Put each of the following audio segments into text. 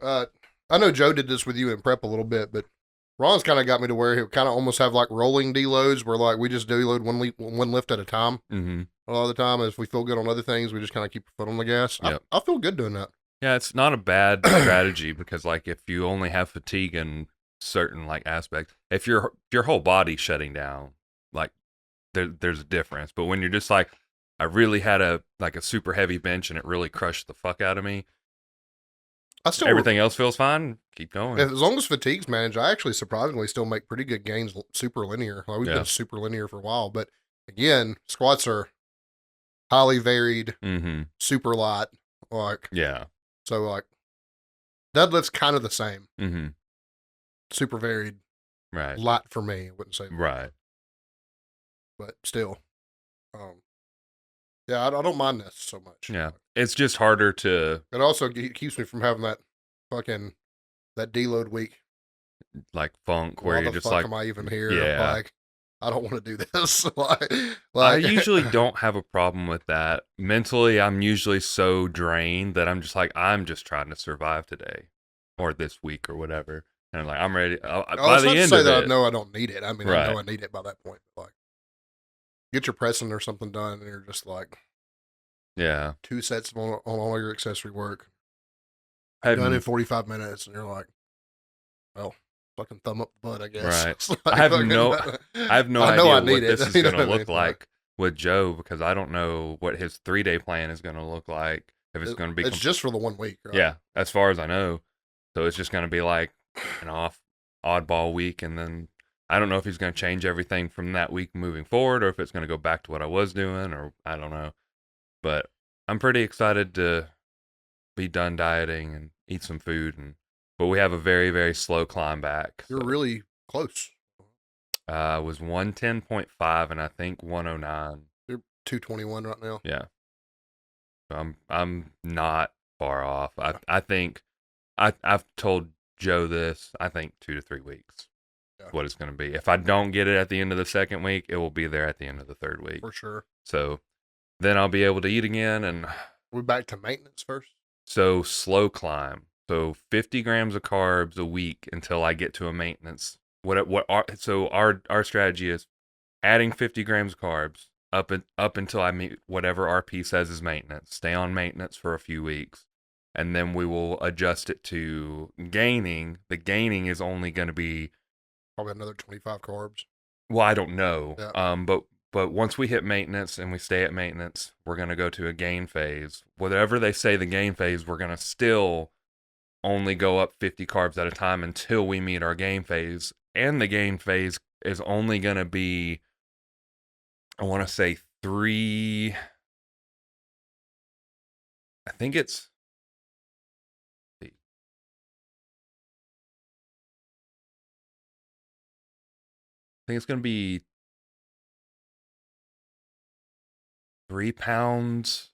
I know Joe did this with you in prep a little bit, but Ron's kind of got me to where he kind of almost have like rolling deloads where like we just deload one lift at a time. Mm-hmm. A lot of the time, if we feel good on other things, we just kind of keep our foot on the gas. Yep. I feel good doing that. Yeah, it's not a bad strategy because like if you only have fatigue in certain like aspects, if your whole body's shutting down, like there's a difference. But when you're just like, I really had a super heavy bench and it really crushed the fuck out of me. Everything else feels fine. Keep going. As long as fatigue's managed, I actually surprisingly still make pretty good gains super linear. Like we've been super linear for a while, but again, squats are highly varied, super light. Like so like deadlift's kind of the same. Super varied, right? Light for me, I wouldn't say right, but still, yeah, I don't mind this so much. Yeah, it's just harder to. It also keeps me from having that deload week, like funk, where you're just like, am I even here? Yeah, like I don't want to do this. like I usually don't have a problem with that. Mentally, I'm usually so drained that I'm just like, I'm just trying to survive today, or this week, or whatever. And I'm like, I'm ready. By the end of it, I know I don't need it. I mean, I know I need it by that point. But like, get your pressing or something done, and you're just like, 2 sets on all your accessory work, done in 45 minutes, and you're like, well, fucking thumb up the butt, I guess. Right. Like, I have no idea what this is going to look like with Joe because I don't know what his 3-day plan is going to look like. If it's going to be, it's just for the 1 week, right? Yeah, as far as I know. So it's just going to be like an oddball week, and then I don't know if he's going to change everything from that week moving forward, or if it's going to go back to what I was doing, or I don't know. But I'm pretty excited to be done dieting and eat some food, but we have a very, very slow climb back. You're really close. It was 110.5 and I think 109. You're 221 right now. Yeah. So I'm not far off. I think I've told Joe this. I think 2 to 3 weeks. What it's going to be. If I don't get it at the end of the second week, it will be there at the end of the third week. For sure. So then I'll be able to eat again. And we're back to maintenance first. So slow climb. So 50 grams of carbs a week until I get to a maintenance. So our strategy is adding 50 grams of carbs up until I meet whatever RP says is maintenance. Stay on maintenance for a few weeks, and then we will adjust it to gaining. The gaining is only going to be probably another 25 carbs. Well, I don't know. Yeah. But once we hit maintenance and we stay at maintenance, we're going to go to a gain phase. Whatever they say the gain phase, we're going to still only go up 50 carbs at a time until we meet our gain phase. And the gain phase is only going to be, I want to say 3, I think it's, I think it's going to be 3 pounds,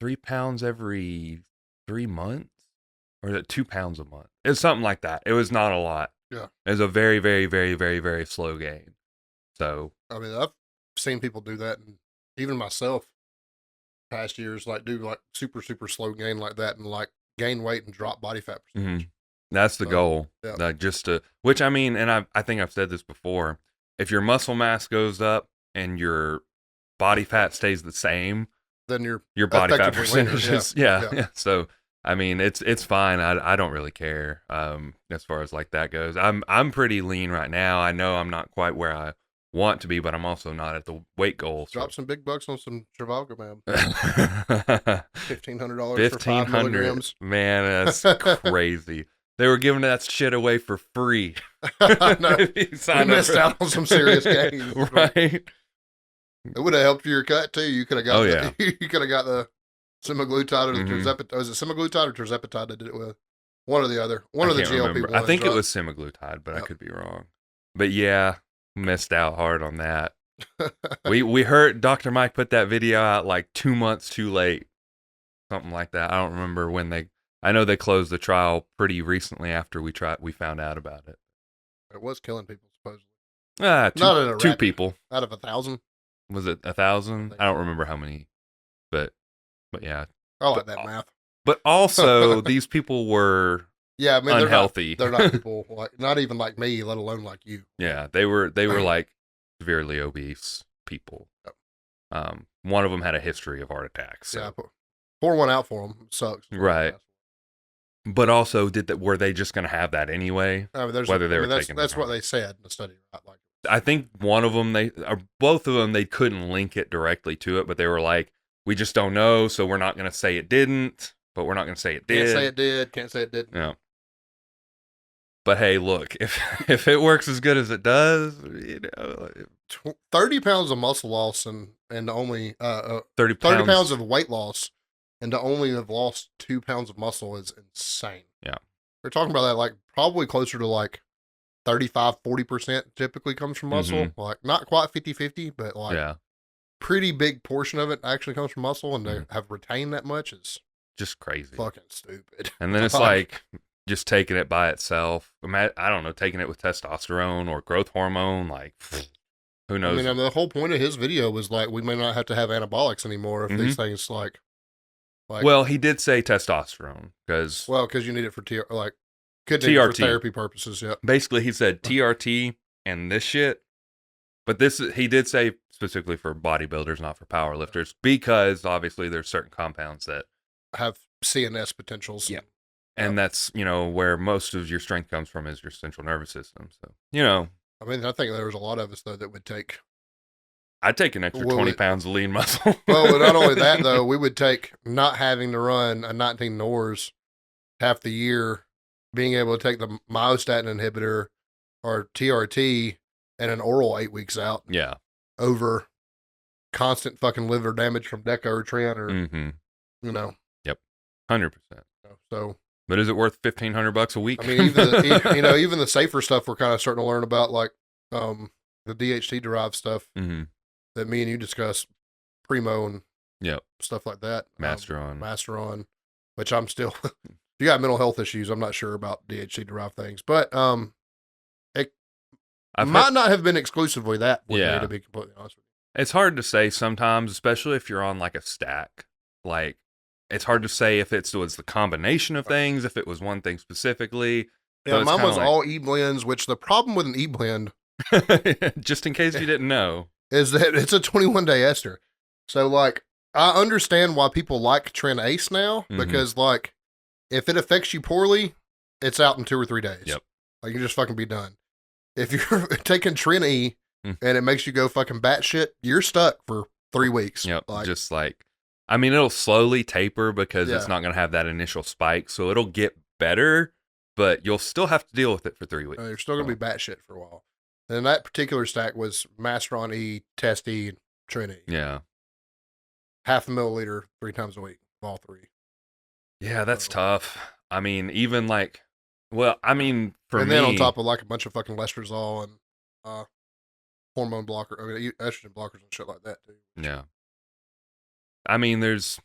3 pounds every 3 months, or is it 2 pounds a month? It's something like that. It was not a lot. Yeah. It was a very, very, very, very, very slow gain. So, I mean, I've seen people do that, and even myself, past years, like do like super, super slow gain like that, and like gain weight and drop body fat percentage. Mm-hmm. That's the goal. Yeah. Like which I mean, and I think I've said this before. If your muscle mass goes up and your body fat stays the same, then your body fat percentage is yeah. So I mean, it's fine. I don't really care as far as like that goes. I'm pretty lean right now. I know I'm not quite where I want to be, but I'm also not at the weight goal. Drop some big bucks on some Travago, man. $1,500 for 5 milligrams. Man, that's crazy. They were giving that shit away for free. No, you missed out on some serious gains, right? It would have helped your cut too. You could have got. You could have got the semaglutide or the tirzepatide. Was it semaglutide or tirzepatide that did it with? One or the other. One of the GLP-1s. I think it was semaglutide, but I could be wrong. But yeah, missed out hard on that. we heard Dr. Mike put that video out like 2 months too late, something like that. I don't remember when I know they closed the trial pretty recently after we found out about it. It was killing people supposedly. 2 people out of 1,000. Was it 1,000? I don't remember how many, but yeah. I like that math. But also, these people were I mean, unhealthy. They're not people like, not even like me, let alone like you. Yeah, they were like severely obese people. One of them had a history of heart attacks. So. Yeah, pour one out for them. It sucks. Right. But also, were they just going to have that anyway? Whether they were taking that's what they said in the study, right? Like, I think one of them, both of them, they couldn't link it directly to it, but they were like, we just don't know, so we're not going to say it didn't, but we're not going to say it did. Can't say it did, can't say it didn't. Yeah. But hey, look, if it works as good as it does, 30 pounds of muscle loss and only 30 pounds of weight loss and to only have lost 2 pounds of muscle is insane. Yeah. We're talking about that like probably closer to like 35-40% typically comes from muscle. Like not quite 50-50, but like pretty big portion of it actually comes from muscle, and to have retained that much is just crazy. Fucking stupid. And then it's like just taking it by itself. I don't know, taking it with testosterone or growth hormone, like who knows? I mean, the whole point of his video was like, we may not have to have anabolics anymore if these things like. Well, he did say testosterone because you need it for TRT for therapy purposes. Yeah. Basically, he said TRT and this shit, but he did say specifically for bodybuilders, not for powerlifters, because obviously there's certain compounds that have CNS potentials. Yeah. And that's, where most of your strength comes from is your central nervous system. So, I mean, I think there's a lot of us, though, that would take. I'd take an extra 20 pounds of lean muscle. Well, but not only that, though, we would take not having to run a 19 NORs half the year, being able to take the myostatin inhibitor or TRT and an oral 8 weeks out. Yeah. Over constant fucking liver damage from Deca or Tren or, Yep. 100%. So. But is it worth $1,500 a week? I mean, even the safer stuff we're kind of starting to learn about, like the DHT derived stuff that me and you discussed, Primo and stuff like that. Masteron, which I'm still. If you got mental health issues, I'm not sure about DHT derived things, but it might not have been exclusively that. Yeah, to be completely honest with you, it's hard to say sometimes, especially if you're on like a stack, like. It's hard to say if it was the combination of things, if it was one thing specifically. Yeah, mine was all E-blends, which the problem with an E-blend, just in case you didn't know, is that it's a 21-day ester. So, like, I understand why people like Tren Ace now, because, like, if it affects you poorly, it's out in 2 or 3 days. Yep. Like, you just fucking be done. If you're taking Tren E and it makes you go fucking batshit, you're stuck for 3 weeks. Yep. Just like. I mean, it'll slowly taper because it's not going to have that initial spike, so it'll get better, but you'll still have to deal with it for 3 weeks. You're still going to be batshit for a while. And that particular stack was Masteron E, Test E, and Tren E. Yeah. 0.5 milliliter 3 times a week, all 3. Yeah, that's tough. I mean, even like, for me. And then on top of like a bunch of fucking lestrozole and hormone blocker, estrogen blockers and shit like that too. Yeah. I mean, there's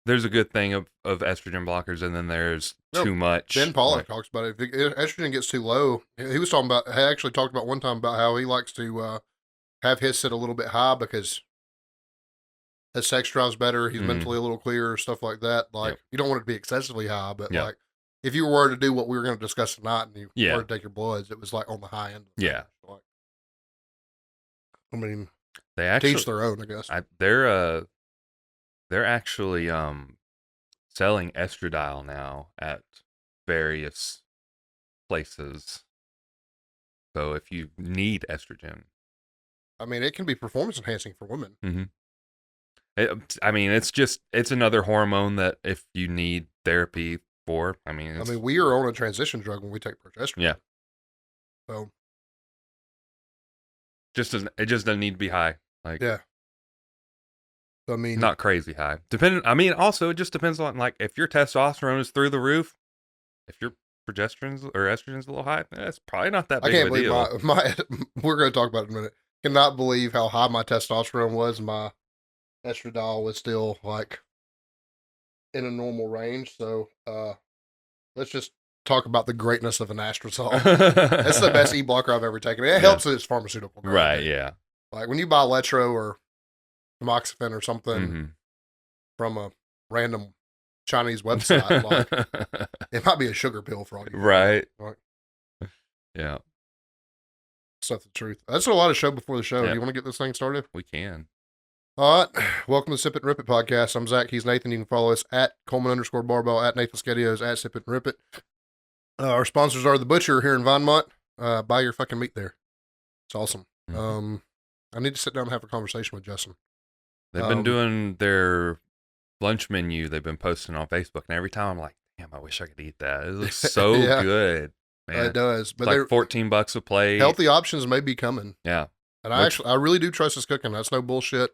a good thing of estrogen blockers, and then there's too much. Ben Pollack talks about it. If estrogen gets too low, he was talking about. He actually talked about one time about how he likes to have his sit a little bit high because his sex drive's better. He's mentally a little clearer, stuff like that. Like you don't want it to be excessively high, but like if you were to do what we were going to discuss tonight, and you were to take your bloods, it was like on the high end. Yeah. Like, I mean, they actually teach their own, I guess. They're actually selling estradiol now at various places. So if you need estrogen, I mean, it can be performance enhancing for women. It's another hormone that if you need therapy for, we are on a transition drug when we take progesterone. Yeah. So it just doesn't need to be high. Like I mean, not crazy high. Also it just depends on like if your testosterone is through the roof, if your progesterone's or estrogen's a little high, it's probably not that big of a deal. I can't believe we're going to talk about it in a minute. Cannot believe how high my testosterone was. My estradiol was still like in a normal range. So let's just talk about the greatness of an anastrozole. That's the best E-blocker I've ever taken. It helps that it's pharmaceutical. Right, yeah. Like when you buy Letro or tamoxifen or something from a random Chinese website. Like, it might be a sugar pill for all you. Right. Like, yeah. That's the truth. That's a lot of show before the show. Yep. Do you want to get this thing started? We can. All right. Welcome to Sip It and Rip It podcast. I'm Zack. He's Nathan. You can follow us at Coleman_Barbell, at Nathan Skedios, at Sip It and Rip It. Our sponsors are The Butcher here in Vinemont. Buy your fucking meat there. It's awesome. Mm-hmm. I need to sit down and have a conversation with Justin. They've been doing their lunch menu. They've been posting on Facebook, and every time I'm like, damn, I wish I could eat that. It looks so good. Man. It does. But it's like $14 a plate. Healthy options may be coming. Yeah. And I really do trust his cooking. That's no bullshit.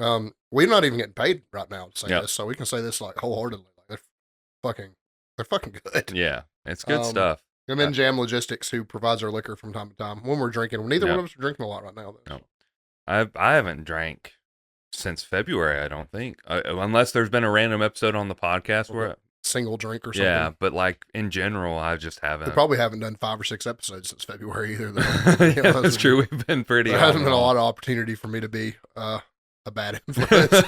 We're not even getting paid right now to say this, so we can say this like wholeheartedly. Like they're fucking good. Yeah. It's good stuff. I'm in Jam Logistics, who provides our liquor from time to time when we're drinking. Neither one of us are drinking a lot right now. No. I haven't drank since February, I don't think. Unless there's been a random episode on the podcast where single drink or something. Yeah, but like in general, I just haven't. We probably haven't done 5 or 6 episodes since February either. Yeah, that's true. We've been pretty. There hasn't been a lot of opportunity for me to be a bad influence.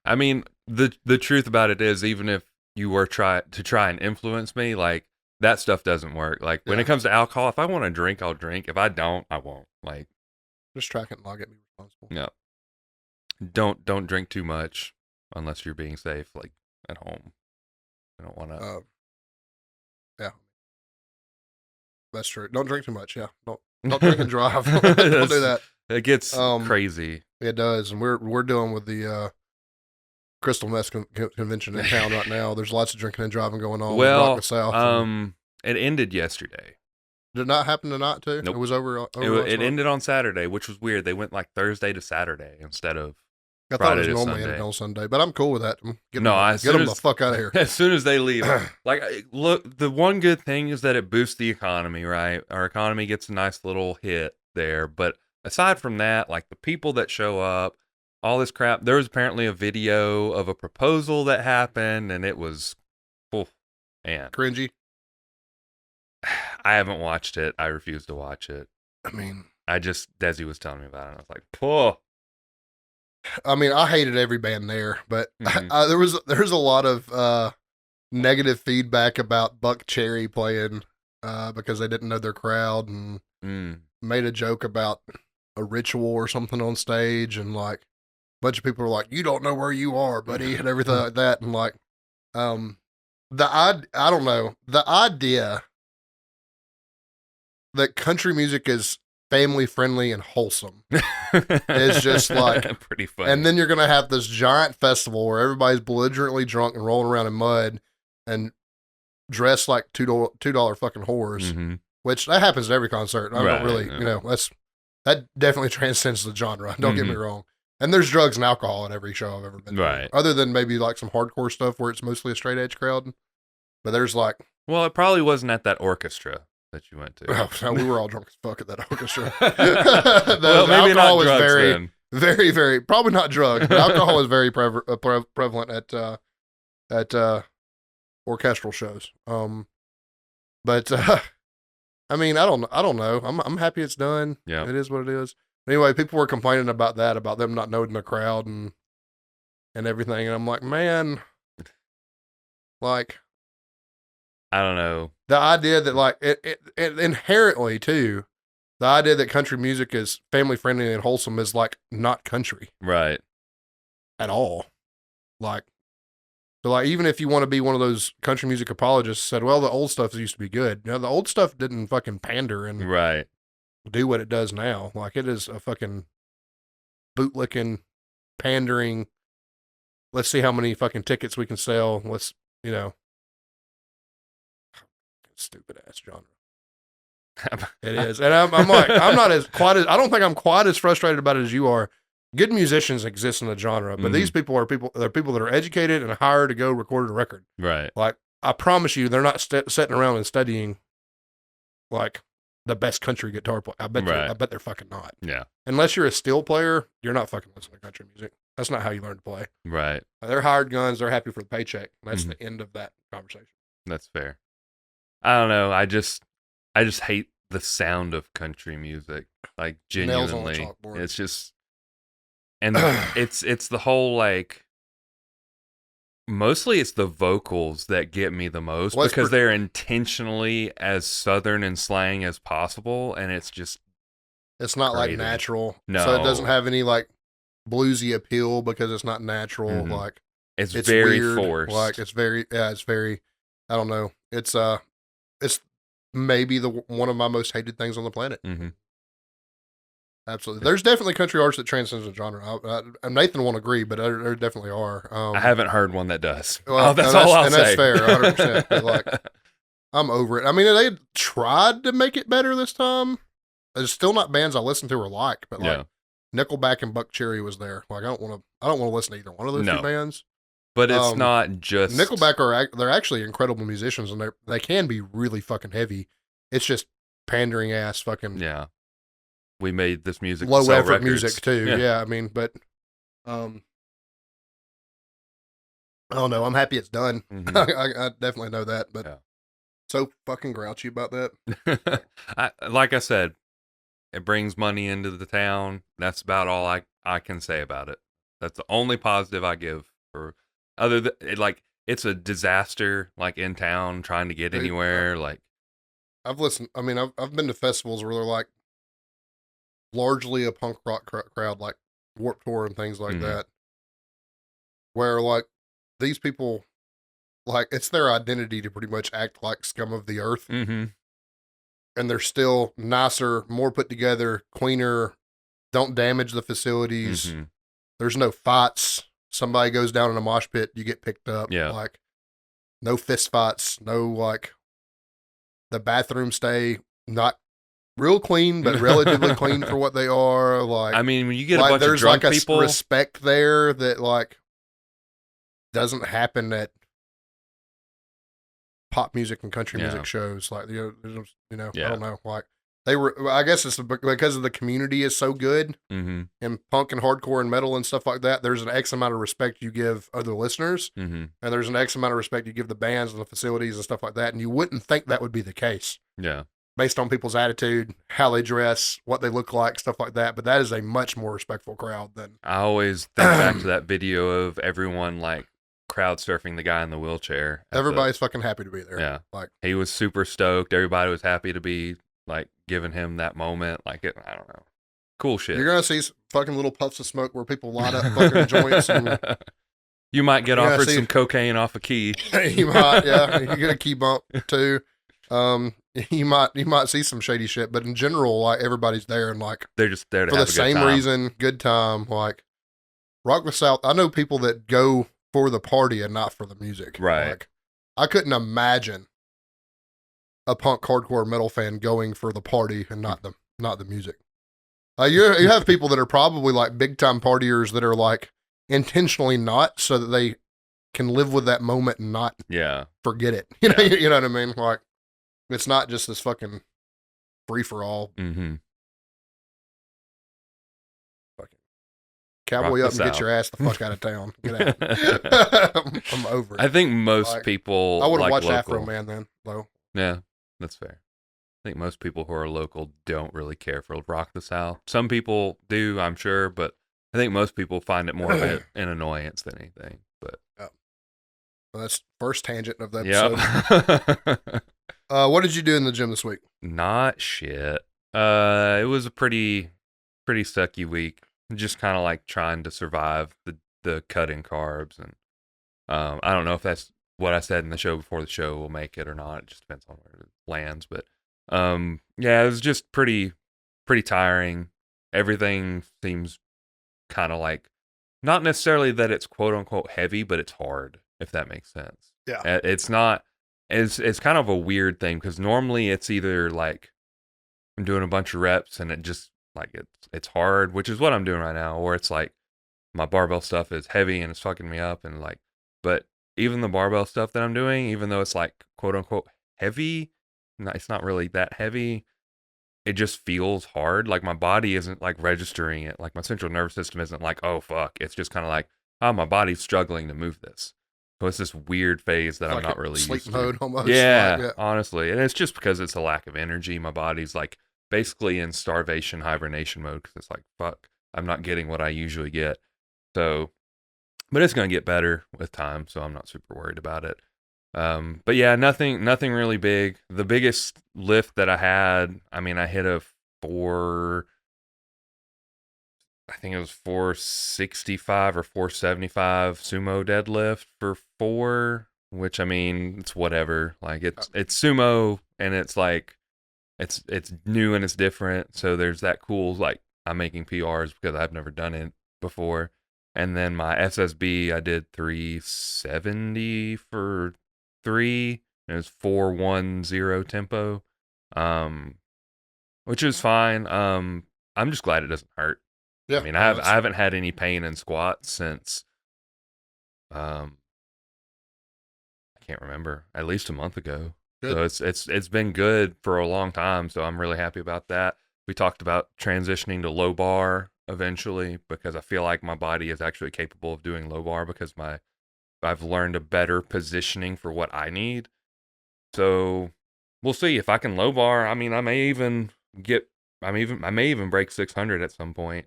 I mean, the truth about it is, even if you were try and influence me, like that stuff doesn't work. Like when it comes to alcohol, if I want to drink, I'll drink. If I don't, I won't. Like just track it and log it. Be responsible. Yeah. Don't drink too much unless you're being safe, like at home. I don't want to. Yeah, that's true. Don't drink too much. Yeah, don't drink and drive. Don't do that. It gets crazy. It does, and we're dealing with the Crystal Meth convention in town right now. There's lots of drinking and driving going on. Well, South it ended yesterday. Did it not happen tonight too? Nope. It was over. It ended on Saturday, which was weird. They went like Thursday to Saturday instead of. I thought it was normally ended on Sunday, but I'm cool with that. Get them the fuck out of here as soon as they leave. Like, look, the one good thing is that it boosts the economy, right? Our economy gets a nice little hit there, but aside from that, like the people that show up, all this crap. There was apparently a video of a proposal that happened, and it was, man, cringy. I haven't watched it. I refuse to watch it. I mean, Desi was telling me about it, and I was like, "Poh." I mean, I hated every band there, but there was a lot of negative feedback about Buck Cherry playing because they didn't know their crowd and made a joke about a ritual or something on stage, and like a bunch of people were like, "You don't know where you are, buddy," and everything like that, and like I don't know, the idea that country music is family friendly and wholesome is just like pretty funny. And then you're gonna have this giant festival where everybody's belligerently drunk and rolling around in mud and dressed like $2 fucking whores, which that happens at every concert. I don't really, that definitely transcends the genre. Don't get me wrong. And there's drugs and alcohol at every show I've ever been to. Other than maybe like some hardcore stuff where it's mostly a straight edge crowd. But there's like, well, it probably wasn't at that orchestra that you went to. Well, we were all drunk as fuck at that orchestra. Well, maybe not drugs, very, then. very, very, probably not drugs, but alcohol is very prevalent at orchestral shows. But I mean, I don't know. I'm happy it's done. Yeah, it is what it is. Anyway, people were complaining about that, about them not knowing the crowd and everything, and I'm like, man, like, I don't know. The idea that like it inherently too, the idea that country music is family friendly and wholesome is like not country, right? At all. Like, so like even if you want to be one of those country music apologists, said, well, the old stuff used to be good. You know, the old stuff didn't fucking pander and do what it does now. Like it is a fucking bootlicking, pandering. Let's see how many fucking tickets we can sell. Let's stupid ass genre. It is. And I'm like, I don't think I'm quite as frustrated about it as you are. Good musicians exist in the genre, but these people are people that are educated and hired to go record a record. Right. Like, I promise you, they're not sitting around and studying like the best country guitar player. I bet they're fucking not. Yeah. Unless you're a steel player, you're not fucking listening to country music. That's not how you learn to play. Right. They're hired guns. They're happy for the paycheck. That's the end of that conversation. That's fair. I don't know. I just hate the sound of country music. Like genuinely, it's just, and it's the whole like Mostly it's the vocals that get me the most because they're intentionally as Southern and slang as possible, and it's just it's not crazy. Like natural. No. So it doesn't have any like bluesy appeal because it's not natural. Mm-hmm. Like it's very weird. Forced. Like it's very I don't know. It's maybe one of my most hated things on the planet. Mm-hmm. Absolutely. There's definitely country artists that transcends the genre. Nathan won't agree, but there definitely are. I haven't heard one that does. Well, that's all I'll say. And that's fair, 100%. But like, I'm over it. I mean, they tried to make it better this time. There's still not bands I listen to or like, but like Nickelback and Buck Cherry was there. Like, I don't want to listen to either one of those two bands. But it's not just Nickelback they're actually incredible musicians, and they can be really fucking heavy. It's just pandering ass fucking we made this music low to sell effort records. music too. Yeah, I mean, but I don't know. I'm happy it's done. Mm-hmm. I definitely know that, but so fucking grouchy about that. Like I said, it brings money into the town. That's about all I can say about it. That's the only positive I give for other than like it's a disaster like in town trying to get anywhere. Like I've listened. I mean, I've been to festivals where they're like largely a punk rock crowd, like Warped Tour and things like that, where like these people, like it's their identity to pretty much act like scum of the earth, and they're still nicer, more put together, cleaner, don't damage the facilities. There's no fights. Somebody goes down in a mosh pit, you get picked up. Like no fist fights, no like the bathroom stay not real clean, but relatively clean for what they are. Like, I mean, when you get a bunch of drunk people, there's respect there that like doesn't happen at pop music and country music shows. Like, I don't know. Like I guess it's because of the community is so good and punk and hardcore and metal and stuff like that. There's an X amount of respect you give other listeners, and there's an X amount of respect you give the bands and the facilities and stuff like that. And you wouldn't think that would be the case. Yeah. Based on people's attitude, how they dress, what they look like, stuff like that. But that is a much more respectful crowd than. I always think back to that video of everyone like crowd surfing the guy in the wheelchair. Everybody's fucking happy to be there. Yeah. Like he was super stoked. Everybody was happy to be like giving him that moment. Like it, I don't know. Cool shit. You're going to see fucking little puffs of smoke where people light up fucking joints. And you might get offered some cocaine off a key. You might, yeah. You get a key bump too. You might see some shady shit, but in general, like everybody's there and like they're just there to for have the a good same time. reason, good time. Like Rock the South. I know people that go for the party and not for the music. Right. Like I couldn't imagine a punk hardcore metal fan going for the party and not the music. You have people that are probably like big time partiers that are like intentionally not, so that they can live with that moment and not forget it. You know what I mean? Like it's not just this fucking free for all. Fucking cowboy up and get your ass the fuck out of town. Get out. I'm over it. I think most people. I would have like watched local. Afro Man then, though. Yeah, that's fair. I think most people who are local don't really care for Rock the South. Some people do, I'm sure, but I think most people find it more of an annoyance than anything. But well, that's first tangent of the episode. What did you do in the gym this week? Not shit. It was a pretty sucky week. Just kind of like trying to survive the cutting carbs, and I don't know if that's what I said in the show before the show will make it or not. It just depends on where it lands, but yeah, it was just pretty tiring. Everything seems kind of like not necessarily that it's quote unquote heavy, but it's hard, if that makes sense. Yeah, it's not. It's kind of a weird thing because normally it's either like I'm doing a bunch of reps and it just like it's hard, which is what I'm doing right now, or it's like my barbell stuff is heavy and it's fucking me up, and like, but even the barbell stuff that I'm doing, even though it's like quote unquote heavy, it's not really that heavy. It just feels hard. Like my body isn't like registering it. Like my central nervous system isn't like, oh fuck. It's just kind of like, oh, my body's struggling to move this. So it's this weird phase that I'm not really used to. Sleep mode almost. Yeah, honestly. And it's just because it's a lack of energy. My body's like basically in starvation hibernation mode because it's like, fuck, I'm not getting what I usually get. So but it's going to get better with time, so I'm not super worried about it. But yeah, nothing really big. The biggest lift that I had, I mean, I hit a I think it was 465 or 475 sumo deadlift for 4, which I mean, it's whatever. Like it's sumo, and it's like it's new and it's different. So there's that cool, like, I'm making PRs because I've never done it before. And then my SSB, I did 370 for 3. And it was 410 tempo, um, which is fine. I'm just glad it doesn't hurt. Yeah, I mean, I haven't had any pain in squats since um I can't remember, at least a month ago. good. So it's been good for a long time. So I'm really happy about that. We talked about transitioning to low bar eventually because I feel like my body is actually capable of doing low bar because I've learned a better positioning for what I need. So we'll see if I can low bar. I mean, I may even break 600 at some point.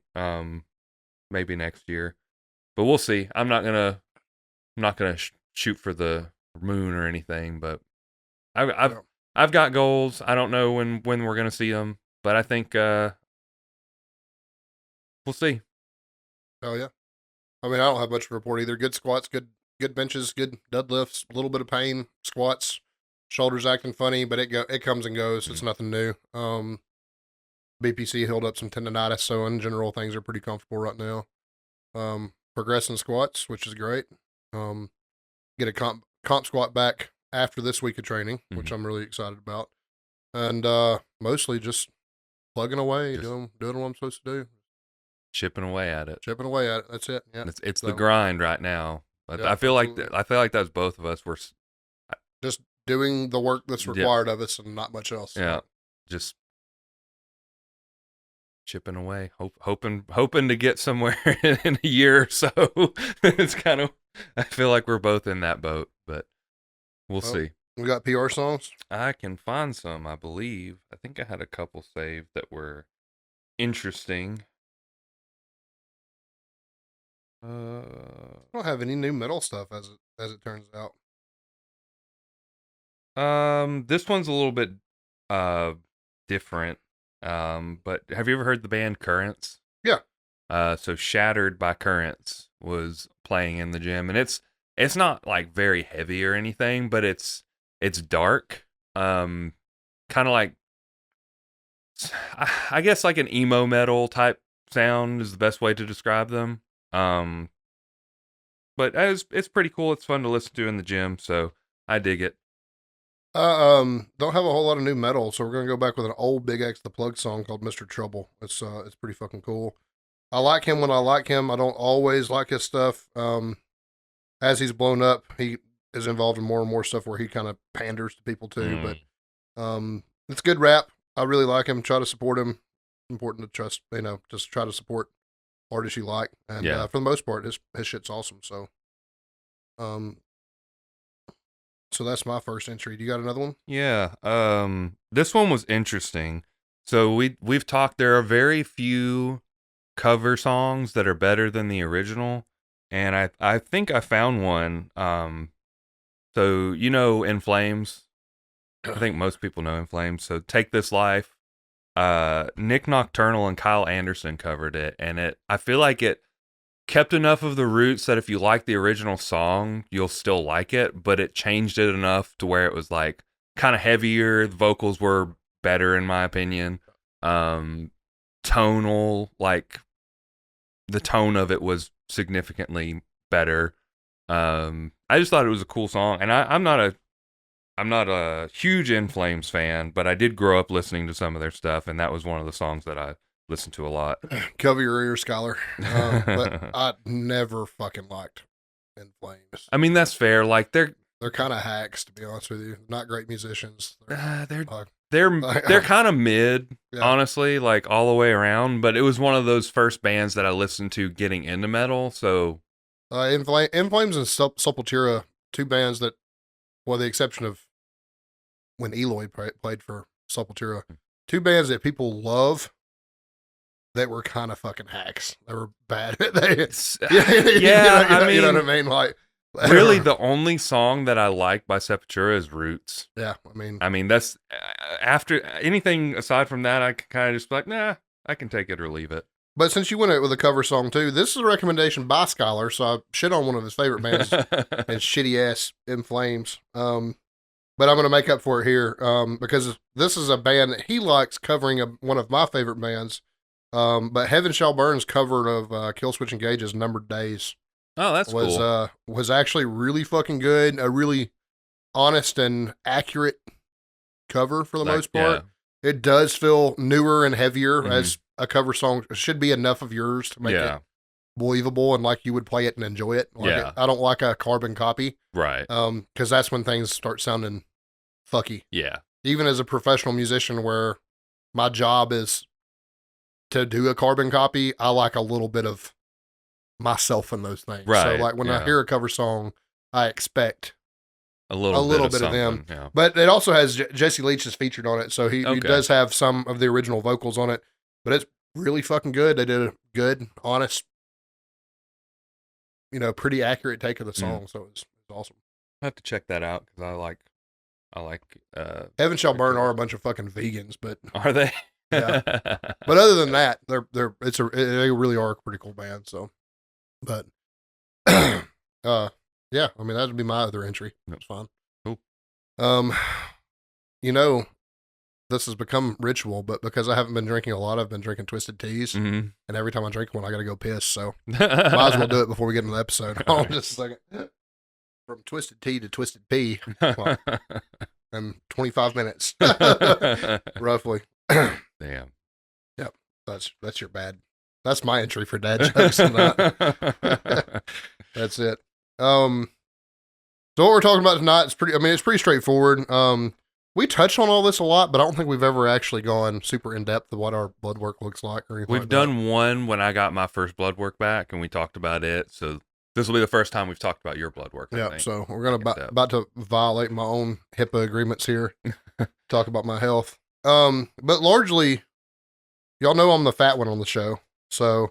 Maybe next year, but we'll see. I'm not gonna shoot for the moon or anything, but I've got goals. I don't know when we're gonna see them, but I think we'll see. Oh yeah. I mean, I don't have much to report either. Good squats, good benches, good deadlifts, a little bit of pain, squats, shoulders acting funny, but it comes and goes. It's nothing new. BPC healed up some tendonitis, so in general things are pretty comfortable right now. Progressing squats, which is great. Get a comp squat back after this week of training, which I'm really excited about. And mostly just plugging away, doing what I'm supposed to do. Chipping away at it. Chipping away at it. That's it. Yeah. It's the grind right now. But Yeah, I feel like that's both of us. We're just doing the work that's required of us and not much else. Yeah. Just chipping away, hoping to get somewhere in a year or so. It's kind of, I feel like we're both in that boat, but we'll see. We got PR songs. I can find some, I believe. I think I had a couple saved that were interesting. I don't have any new metal stuff as it turns out. This one's a little bit different. But have you ever heard the band Currents? Yeah. So Shattered by Currents was playing in the gym, and it's not like very heavy or anything, but it's dark. Kind of like, I guess, like an emo metal type sound is the best way to describe them. But it's pretty cool. It's fun to listen to in the gym, so I dig it. Don't have a whole lot of new metal, so we're gonna go back with an old Big X the Plug song called Mr. Trouble. It's pretty fucking cool. I like him when I like him. I don't always like his stuff. As he's blown up, he is involved in more and more stuff where he kind of panders to people too. But it's good rap. I really like him. Try to support him. Important to trust, just try to support artists you like. And for the most part, his shit's awesome. So, so that's my first entry. Do you got another one? Yeah. This one was interesting. So we've talked. There are very few cover songs that are better than the original, and I think I found one. So In Flames. I think most people know In Flames. So Take This Life. Nick Nocturnal and Kyle Anderson covered it, and I feel like it kept enough of the roots that if you like the original song, you'll still like it, but it changed it enough to where it was like kind of heavier. The vocals were better in my opinion. Tonal, like the tone of it was significantly better. I just thought it was a cool song, and I'm not a huge In Flames fan, but I did grow up listening to some of their stuff, and that was one of the songs that I listened to a lot. Cover your ears, Skylar. But I never fucking liked In Flames. I mean, that's fair. Like they're kind of hacks, to be honest with you. Not great musicians. They're kind of mid, honestly, like all the way around. But it was one of those first bands that I listened to getting into metal. So, In Flames and Sepultura, two bands that, well, the exception of when Eloy played for Sepultura, two bands that people love that were kind of fucking hacks. They were bad. They, yeah, I mean, you know what I mean? Like, really, the only song that I like by Sepultura is Roots. Yeah, I mean that's after anything aside from that, I can kind of just be like, nah, I can take it or leave it. But since you went it with a cover song too, this is a recommendation by Skylar, so I shit on one of his favorite bands and shitty ass In Flames. But I'm going to make up for it here because this is a band that he likes covering one of my favorite bands. But Heaven Shall Burn's cover of Killswitch Engage's Numbered Days. Oh, that's cool. Was actually really fucking good. A really honest and accurate cover for the most part. Yeah. It does feel newer and heavier as a cover song. It should be enough of yours to make it believable and like you would play it and enjoy it. Like I don't like a carbon copy. Right. Because that's when things start sounding fucky. Yeah. Even as a professional musician where my job is to do a carbon copy, I like a little bit of myself in those things. Right. So like when I hear a cover song, I expect a little bit of them. Yeah. But it also has Jesse Leach is featured on it, so he does have some of the original vocals on it. But it's really fucking good. They did a good, honest, pretty accurate take of the song. So it's awesome. I have to check that out because I like. Heaven Shall Burn are a bunch of fucking vegans, but are they? Yeah. But other than that, they really are a pretty cool band. So, but yeah, I mean that would be my other entry. That's fine. Cool. This has become ritual, but because I haven't been drinking a lot, I've been drinking twisted teas, and every time I drink one, I got to go piss. So might as well do it before we get into the episode. Hold on just a second. From twisted tea to twisted pea, in 25 minutes, roughly. Damn. Yep, that's your bad. That's my entry for dad jokes. That's it. So what we're talking about tonight is it's pretty straightforward. We touched on all this a lot, but I don't think we've ever actually gone super in depth of what our blood work looks like or anything. We've done one when I got my first blood work back, and we talked about it. So this will be the first time we've talked about your blood work. Yeah, so we're about to violate my own HIPAA agreements here. Talk about my health. But largely, y'all know I'm the fat one on the show, so of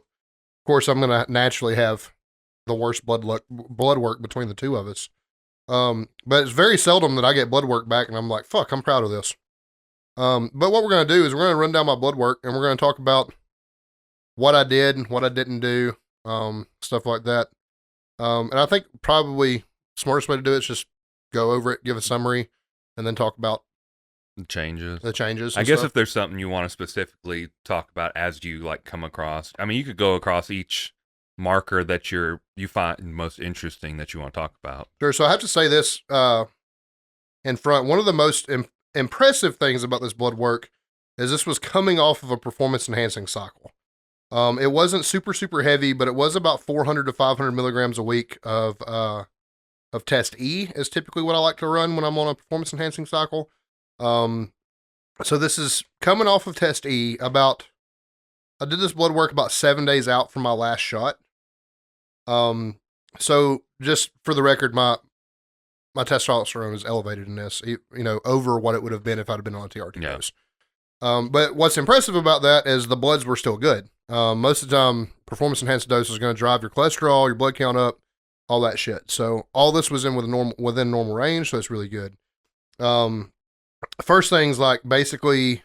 course I'm gonna naturally have the worst blood work between the two of us. But it's very seldom that I get blood work back and I'm like, fuck, I'm proud of this. But what we're going to do is we're going to run down my blood work and we're going to talk about what I did and what I didn't do, stuff like that. And I think probably smartest way to do it is just go over it, give a summary, and then talk about the changes. I guess if there's something you want to specifically talk about as you like come across, I mean, you could go across each marker that you find most interesting that you want to talk about. Sure. So I have to say this in front. One of the most impressive things about this blood work is this was coming off of a performance enhancing cycle. It wasn't super, super heavy, but it was about 400 to 500 milligrams a week of test E is typically what I like to run when I'm on a performance enhancing cycle. So this is coming off of test E I did this blood work about 7 days out from my last shot. So just for the record, my testosterone is elevated in this, over what it would have been if I'd been on a TRT dose. But what's impressive about that is the bloods were still good. Most of the time, performance enhanced dose is going to drive your cholesterol, your blood count up, all that shit. So all this was within normal range, so it's really good. First things like basically,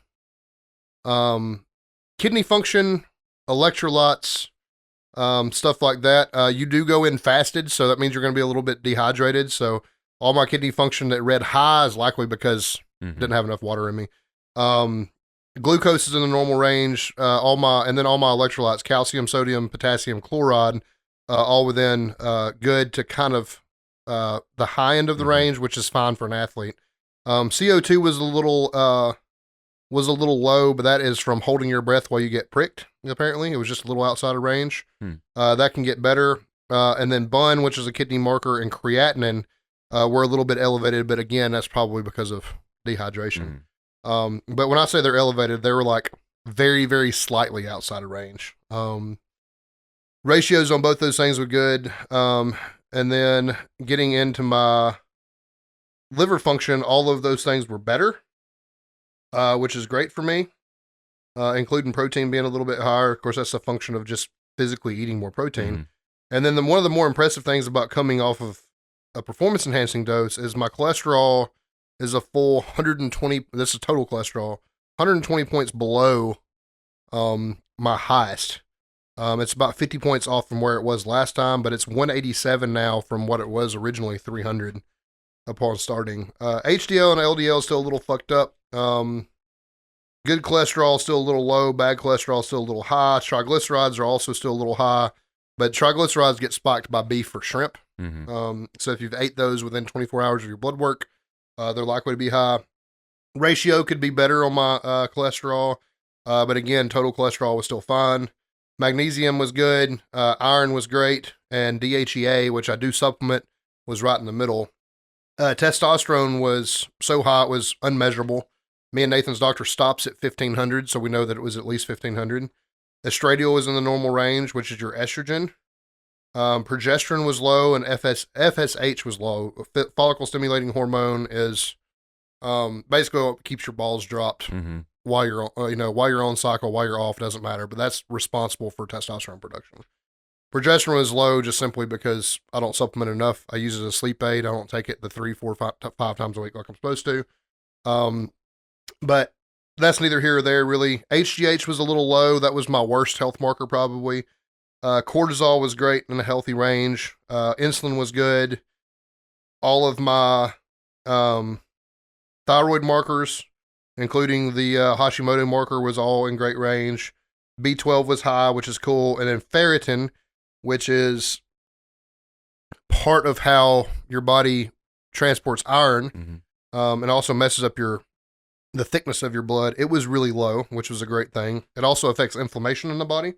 kidney function, electrolytes, stuff like that. You do go in fasted, so that means you're going to be a little bit dehydrated. So all my kidney function that read high is likely because didn't have enough water in me. Glucose is in the normal range. All my electrolytes, calcium, sodium, potassium, chloride, all within good to kind of the high end of the range, which is fine for an athlete. CO2 was a little low, but that is from holding your breath while you get pricked. Apparently, it was just a little outside of range. That can get better. And then BUN, which is a kidney marker, and creatinine were a little bit elevated, but again, that's probably because of dehydration. But when I say they're elevated, they were like very, very slightly outside of range. Ratios on both those things were good. And then getting into my liver function, all of those things were better, which is great for me. including protein being a little bit higher. Of course, that's a function of just physically eating more protein. Mm-hmm. And then one of the more impressive things about coming off of a performance enhancing dose is my cholesterol is a full 120. This is total cholesterol, 120 points below my highest. It's about 50 points off from where it was last time, but it's 187 now from what it was originally 300 upon starting. HDL and LDL is still a little fucked up. Good cholesterol still a little low. Bad cholesterol still a little high. Triglycerides are also still a little high, but triglycerides get spiked by beef or shrimp. Mm-hmm. So if you've ate those within 24 hours of your blood work, they're likely to be high. Ratio could be better on my cholesterol, but again, total cholesterol was still fine. Magnesium was good. Iron was great. And DHEA, which I do supplement, was right in the middle. Testosterone was so high it was unmeasurable. Me and Nathan's doctor stops at 1,500, so we know that it was at least 1,500. Estradiol was in the normal range, which is your estrogen. Progesterone was low, and FSH was low. Follicle stimulating hormone is basically what keeps your balls dropped while you're while you're on cycle, while you're off, doesn't matter. But that's responsible for testosterone production. Progesterone is low just simply because I don't supplement enough. I use it as a sleep aid. I don't take it the 3, 4, 5 times a week like I'm supposed to. But that's neither here or there, really. HGH was a little low. That was my worst health marker, probably. Cortisol was great in a healthy range. Insulin was good. All of my thyroid markers, including the Hashimoto marker, was all in great range. B12 was high, which is cool. And then ferritin, which is part of how your body transports iron, and also messes up the thickness of your blood. It was really low, which was a great thing. It also affects inflammation in the body.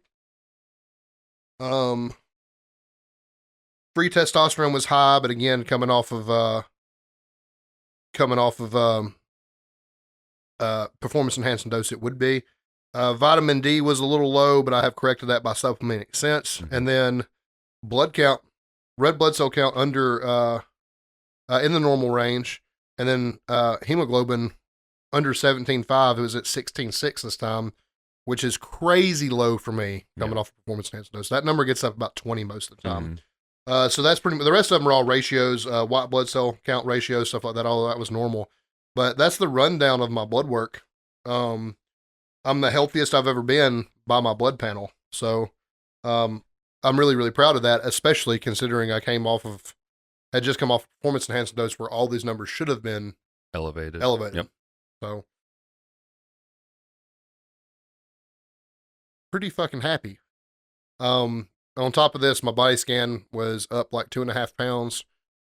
Free testosterone was high, but again, coming off of performance enhancing dose, it would be. Vitamin D was a little low, but I have corrected that by supplementing since. And then blood count, red blood cell count under in the normal range, and then hemoglobin under 17.5. It was at 16.6 this time, which is crazy low for me coming off performance enhancing dose. That number gets up about 20 most of the time. So that's pretty much, the rest of them are all ratios, white blood cell count ratios, stuff like that. All of that was normal. But that's the rundown of my blood work. I'm the healthiest I've ever been by my blood panel. So I'm really, really proud of that, especially considering I had just come off performance enhancing dose where all these numbers should have been elevated. Yep. So pretty fucking happy. On top of this, my body scan was up like 2.5 pounds.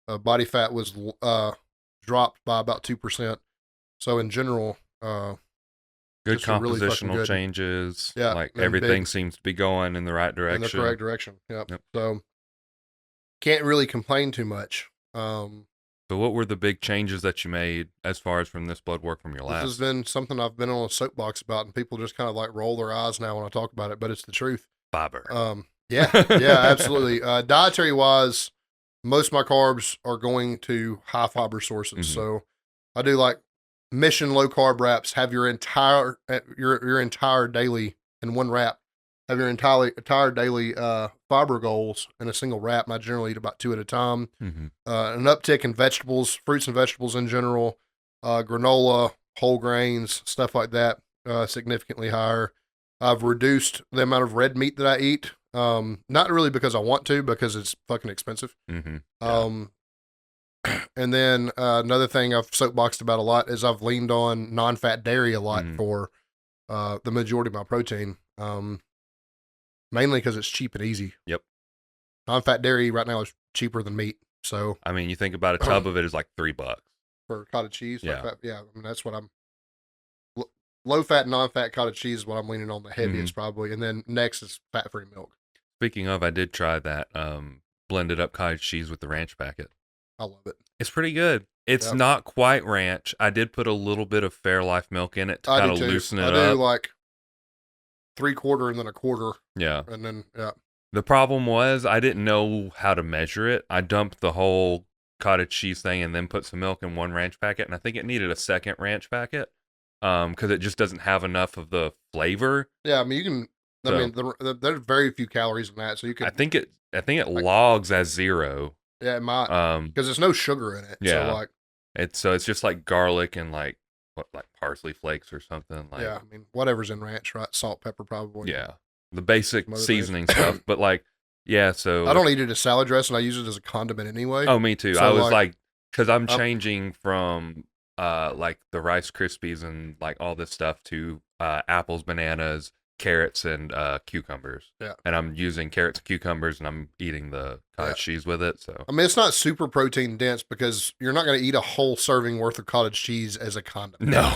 Body fat was dropped by about 2%. So in general, good compositional really changes. Yeah, like everything seems to be going in the right direction. In the correct direction. Yep. So can't really complain too much. So what were the big changes that you made as far as from this blood work from your last? This has been something I've been on a soapbox about, and people just kind of like roll their eyes now when I talk about it, but it's the truth. Fiber. Yeah, absolutely. Dietary wise, most of my carbs are going to high fiber sources. So I do like Mission low carb wraps. Have your entire daily in one wrap. Have your entire daily fiber goals in a single wrap. And I generally eat about 2 at a time. An uptick in vegetables, fruits and vegetables in general, granola, whole grains, stuff like that, significantly higher. I've reduced the amount of red meat that I eat. Not really because I want to, because it's fucking expensive. And then another thing I've soapboxed about a lot is I've leaned on non-fat dairy a lot for the majority of my protein. Mainly because it's cheap and easy. Yep. Non-fat dairy right now is cheaper than meat. So I mean, you think about a tub of it is like $3 for cottage cheese. Yeah. Like I mean, that's what I'm. Low fat, non-fat cottage cheese is what I'm leaning on the heaviest probably, and then next is fat-free milk. Speaking of, I did try that blended up cottage cheese with the ranch packet. I love it. It's pretty good. It's not quite ranch. I did put a little bit of Fairlife milk in it to kind of loosen it up. I do like 3/4 and then a quarter. Yeah. And then, The problem was I didn't know how to measure it. I dumped the whole cottage cheese thing and then put some milk in one ranch packet, and I think it needed a second ranch packet. because it just doesn't have enough of the flavor. Yeah, I mean, you can. So, I mean, there's very few calories in that, so you can. I think it logs as 0. Yeah, it might, because there's no sugar in it. Yeah, so like it's just like garlic and like parsley flakes or something. Like, yeah, I mean, whatever's in ranch, right? Salt, pepper, probably. Yeah, the basic seasoning stuff. But like, yeah, so I don't eat it as salad dressing. I use it as a condiment anyway. Oh, me too. So I was like, because I'm changing from like the Rice Krispies and like all this stuff to apples, bananas, carrots, and cucumbers. Yeah. And I'm using carrots and cucumbers, and I'm eating the cottage cheese with it. So I mean, it's not super protein dense because you're not going to eat a whole serving worth of cottage cheese as a condiment. No.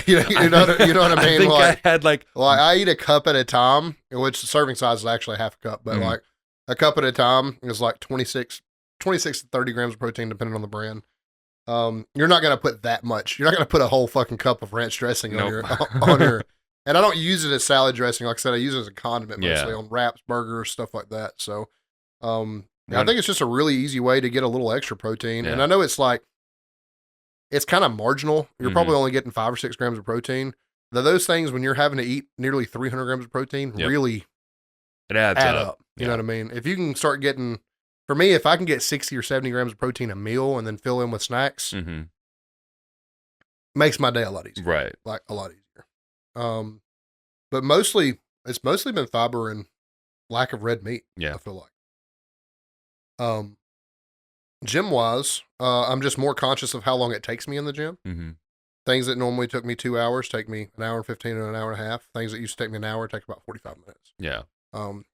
you know what I mean? I think like, I had like I eat a cup at a time, which the serving size is actually half a cup, but like a cup at a time is like 26 to 30 grams of protein, depending on the brand. You're not going to put that much. You're not going to put a whole fucking cup of ranch dressing on your and I don't use it as salad dressing. Like I said, I use it as a condiment mostly on wraps, burgers, stuff like that. So, I think it's just a really easy way to get a little extra protein. Yeah. And I know it's like, it's kind of marginal. You're probably only getting 5 or 6 grams of protein. Those things, when you're having to eat nearly 300 grams of protein, really it adds up. You know what I mean? If you can start getting, for me, if I can get 60 or 70 grams of protein a meal and then fill in with snacks, makes my day a lot easier. Right. Like a lot easier. But it's mostly been fiber and lack of red meat. Yeah. I feel like. Gym wise, I'm just more conscious of how long it takes me in the gym. Things that normally took me 2 hours take me an hour and 15 and an hour and a half. Things that used to take me an hour take about 45 minutes. Yeah.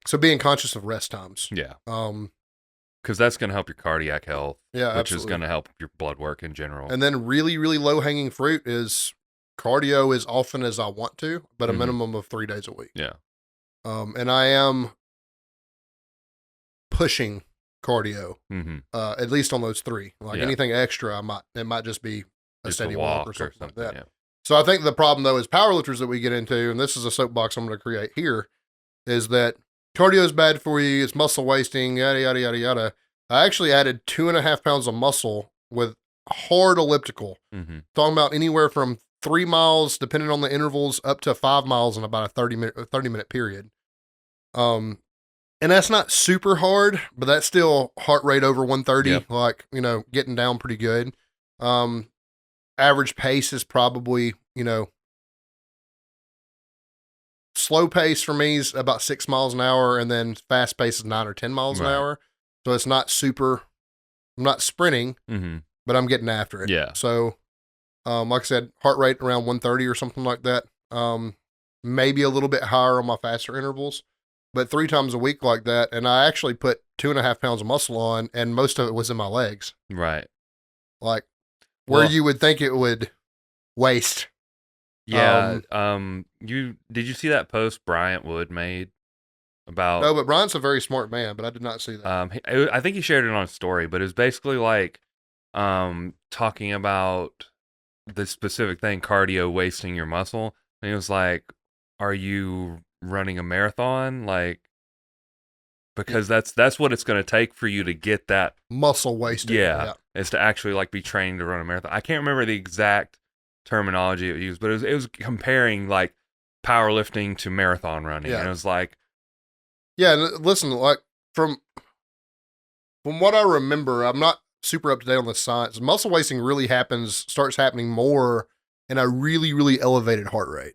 So being conscious of rest times. Yeah. Because that's going to help your cardiac health. Yeah, which is going to help your blood work in general. And then really, really low hanging fruit is cardio as often as I want to, but a minimum of 3 days a week. Yeah. And I am pushing cardio, at least on those 3. Like anything extra, it might just be a steady walk or something like that. Yeah. So I think the problem though is powerlifters that we get into, and this is a soapbox I'm going to create here, is that cardio is bad for you. It's muscle wasting, yada, yada, yada, yada. I actually added 2.5 pounds of muscle with hard elliptical. Talking about anywhere from 3 miles, depending on the intervals, up to 5 miles in about a 30-minute period. And that's not super hard, but that's still heart rate over 130, like, getting down pretty good. Average pace is probably, slow pace for me is about 6 miles an hour, and then fast pace is 9 or 10 miles an hour. So it's not super, I'm not sprinting, but I'm getting after it. Yeah. So, like I said, heart rate around 130 or something like that. Maybe a little bit higher on my faster intervals, but 3 times a week like that. And I actually put 2.5 pounds of muscle on, and most of it was in my legs. Right. Like where you would think it would waste. Yeah. Did you see that post Bryant Wood made about? No, but Bryant's a very smart man, but I did not see that. I think he shared it on a story, but it was basically like, talking about the specific thing, cardio wasting your muscle. And he was like, are you running a marathon? Like, because that's what it's going to take for you to get that muscle wasted. Yeah. Is to actually like be trained to run a marathon. I can't remember the exact terminology it used, but it was comparing like powerlifting to marathon running. And it was like, yeah, listen, like from what I remember, I'm not super up to date on the science. Muscle wasting really starts happening more in a really, really elevated heart rate.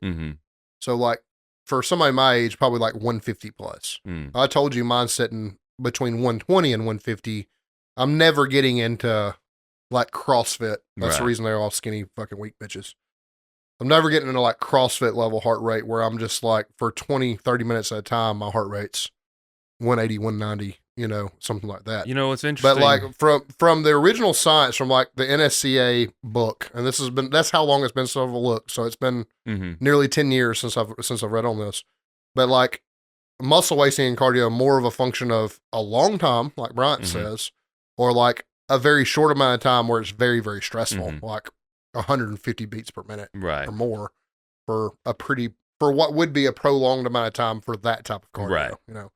So like for somebody my age, probably like 150 plus. I told you mine's sitting between 120 and 150. I'm never getting into like CrossFit. That's the reason they're all skinny, fucking weak bitches. I'm never getting into like CrossFit level heart rate where I'm just like for 20, 30 minutes at a time, my heart rate's 180, 190, something like that. It's interesting. But like from the original science, from like the NSCA book, and that's how long it's been since I've looked. So it's been nearly 10 years since I've read on this. But like muscle wasting and cardio, more of a function of a long time, like Bryant says, or like a very short amount of time where it's very, very stressful, like 150 beats per minute or more for what would be a prolonged amount of time for that type of cardio.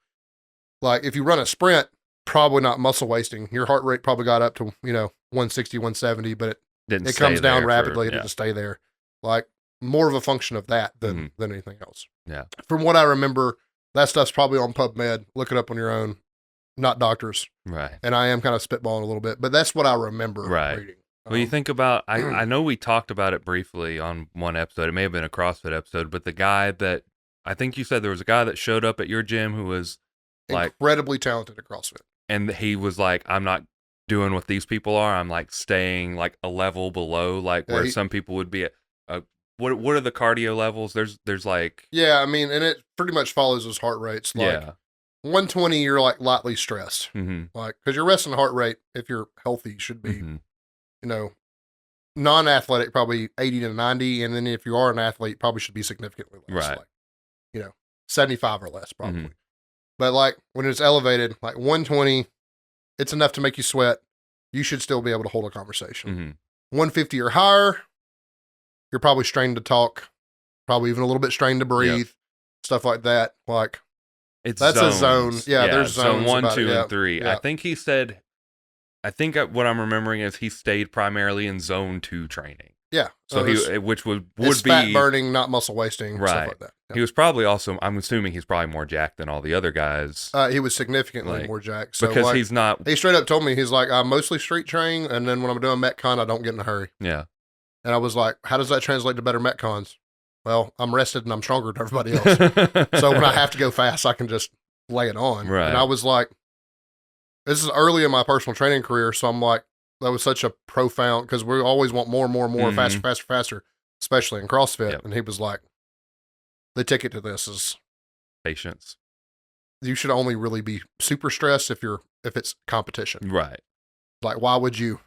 Like if you run a sprint, probably not muscle wasting. Your heart rate probably got up to, 160, 170, but it comes down rapidly to just stay there. Like more of a function of that than anything else. Yeah. From what I remember, that stuff's probably on PubMed. Look it up on your own, not doctors. Right. And I am kind of spitballing a little bit, but that's what I remember reading. Well, you think about, I know we talked about it briefly on one episode. It may have been a CrossFit episode, but the guy that, I think you said there was a guy that showed up at your gym who was like incredibly talented at CrossFit. And he was like, I'm not doing what these people are. I'm like staying like a level below, like where some people would be at. What are the cardio levels? There's like. Yeah, I mean, and it pretty much follows his heart rates. Like 120, you're like lightly stressed. Like, because your resting heart rate, if you're healthy, should be, you know, non-athletic, probably 80 to 90. And then if you are an athlete, probably should be significantly less. Right. Like, you know, 75 or less, probably. But like when it's elevated, like 120, it's enough to make you sweat. You should still be able to hold a conversation. 150 or higher, you're probably strained to talk, probably even a little bit strained to breathe, stuff like that. Like, that's zones. A zone. Yeah, there's zones. Zone 1, 2, and 3. I think he said, what I'm remembering is he stayed primarily in zone 2 training. Yeah. So which would be fat burning, not muscle wasting, stuff like that. Yeah. He was probably also, I'm assuming he's probably more jacked than all the other guys. He was significantly more jacked. So because he's not. He straight up told me, he's like, I mostly street train, and then when I'm doing Metcon, I don't get in a hurry. Yeah. And I was like, how does that translate to better Metcons? Well, I'm rested and I'm stronger than everybody else. So when I have to go fast, I can just lay it on. Right. And I was like, this is early in my personal training career, so I'm like, that was such a profound, because we always want more and more and more, faster, especially in CrossFit. Yep. And he was like, the ticket to this is patience. You should only really be super stressed if it's competition. Right. Like, why would you?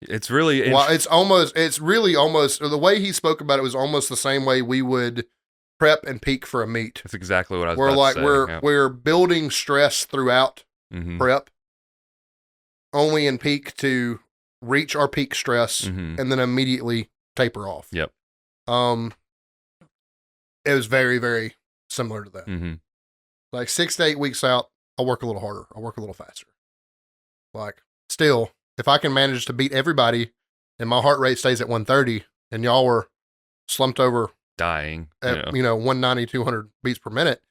It's really, it's really almost, the way he spoke about it was almost the same way we would prep and peak for a meet. That's exactly what I was about to say. We're building stress throughout prep, only in peak to reach our peak stress and then immediately taper off. Yep. It was very, very similar to that. Like 6 to 8 weeks out, I'll work a little harder. I'll work a little faster. Like, still, if I can manage to beat everybody and my heart rate stays at 130 and y'all were slumped over dying at, 190, 200 beats per minute,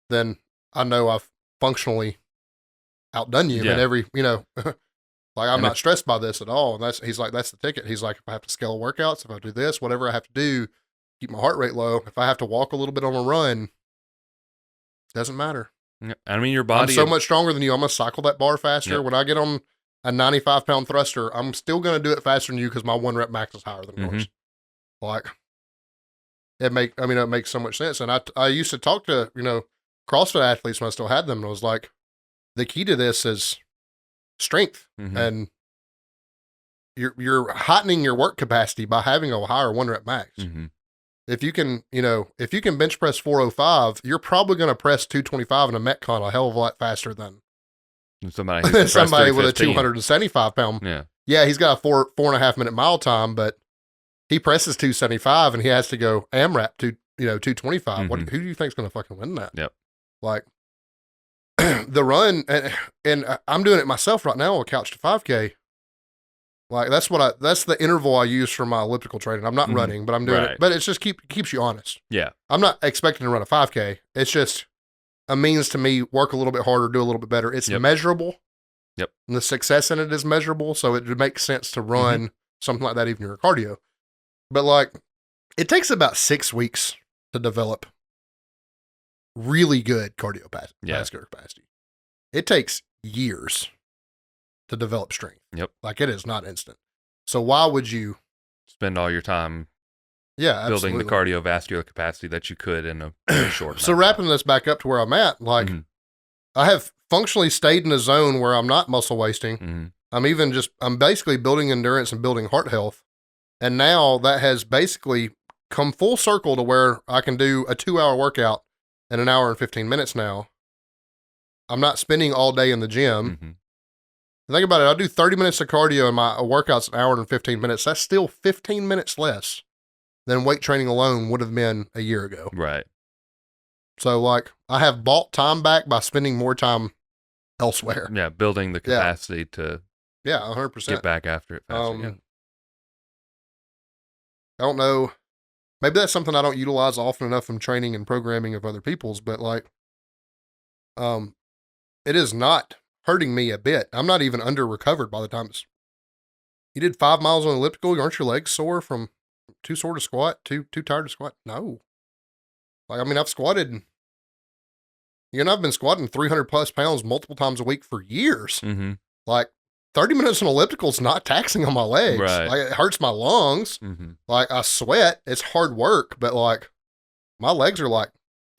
then I know I've functionally outdone you in every, like, I'm not stressed by this at all. And he's like, that's the ticket. He's like, if I have to scale workouts, if I do this, whatever I have to do, keep my heart rate low. If I have to walk a little bit on a run, doesn't matter. I mean, your body. I'm so much stronger than you. I'm going to cycle that bar faster. Yep. When I get on a 95-pound thruster, I'm still going to do it faster than you because my 1 rep max is higher than yours. Like, it makes so much sense. And I used to talk to, CrossFit athletes when I still had them. And I was like, the key to this is strength. And you're heightening your work capacity by having a higher 1 rep max. If you can, bench press 405, you're probably going to press 225 in a Metcon a hell of a lot faster than somebody with a 275 pound. Yeah, he's got a 4.5 minute mile time, but he presses 275 and he has to go AMRAP to 225. Who do you think's going to fucking win that? Yep. Like the run, and I'm doing it myself right now on Couch to 5K. Like that's the interval I use for my elliptical training. I'm not running, but I'm doing it. But it's just keeps you honest. Yeah. I'm not expecting to run a 5K. It's just a means to me work a little bit harder, do a little bit better. It's measurable. Yep. And the success in it is measurable. So it makes sense to run something like that, even your cardio. But like, it takes about 6 weeks to develop really good cardiovascular capacity. It takes years to develop strength. Yep. Like, it is not instant. So why would you spend all your time building the cardiovascular capacity that you could in a very short amount So wrapping this back up to where I'm at, like I have functionally stayed in a zone where I'm not muscle wasting. I'm basically building endurance and building heart health. And now that has basically come full circle to where I can do a 2-hour workout in 1 hour and 15 minutes now. I'm not spending all day in the gym. Think about it. I do 30 minutes of cardio and my workout's 1 hour and 15 minutes. That's still 15 minutes less than weight training alone would have been a year ago. Right. So like I have bought time back by spending more time elsewhere. Yeah. Building the capacity to 100% get back after it faster. I don't know. maybe that's something I don't utilize often enough from training and programming of other people's, but like, it is not hurting me a bit. I'm not even under recovered by the time you did 5 miles on elliptical. Aren't your legs sore from too sore to squat, too tired to squat? No. Like, I mean, I've squatted, I've been squatting 300 plus pounds multiple times a week for years. Mm-hmm. Like 30 minutes on elliptical is not taxing on my legs. Right. Like, it hurts my lungs. Mm-hmm. Like, I sweat. It's hard work, but like my legs are like,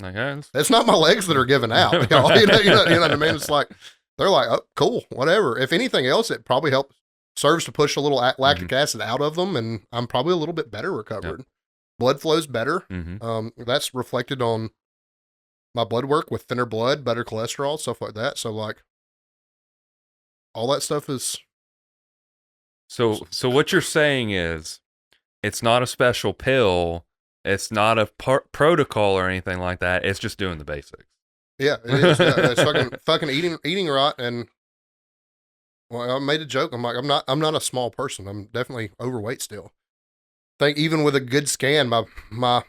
okay. It's not my legs that are giving out. You know what I mean? It's like, they're like, oh, cool, whatever. If anything else, it probably serves to push a little lactic acid out of them, and I'm probably a little bit better recovered. Yep. Blood flow's better. That's reflected on my blood work with thinner blood, better cholesterol, stuff like that. So like, all that stuff is. So what you're saying is, it's not a special pill. It's not a protocol or anything like that. It's just doing the basics. Yeah, it is. It's fucking eating right. And well, I made a joke. I'm like, I'm not a small person. I'm definitely overweight still. I think even with a good scan, my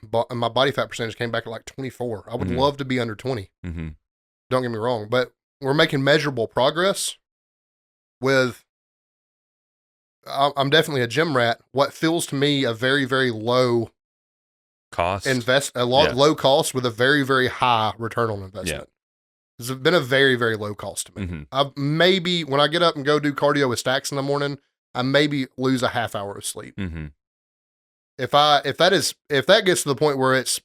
body fat percentage came back at like 24. I would love to be under 20. Mm-hmm. Don't get me wrong, but we're making measurable progress with. I'm definitely a gym rat. What feels to me a very, very low cost, low cost with a very, very high return on investment. It's been a very, very low cost to me. I maybe when I get up and go do cardio with stacks in the morning, I maybe lose a half hour of sleep. If that gets to the point where it's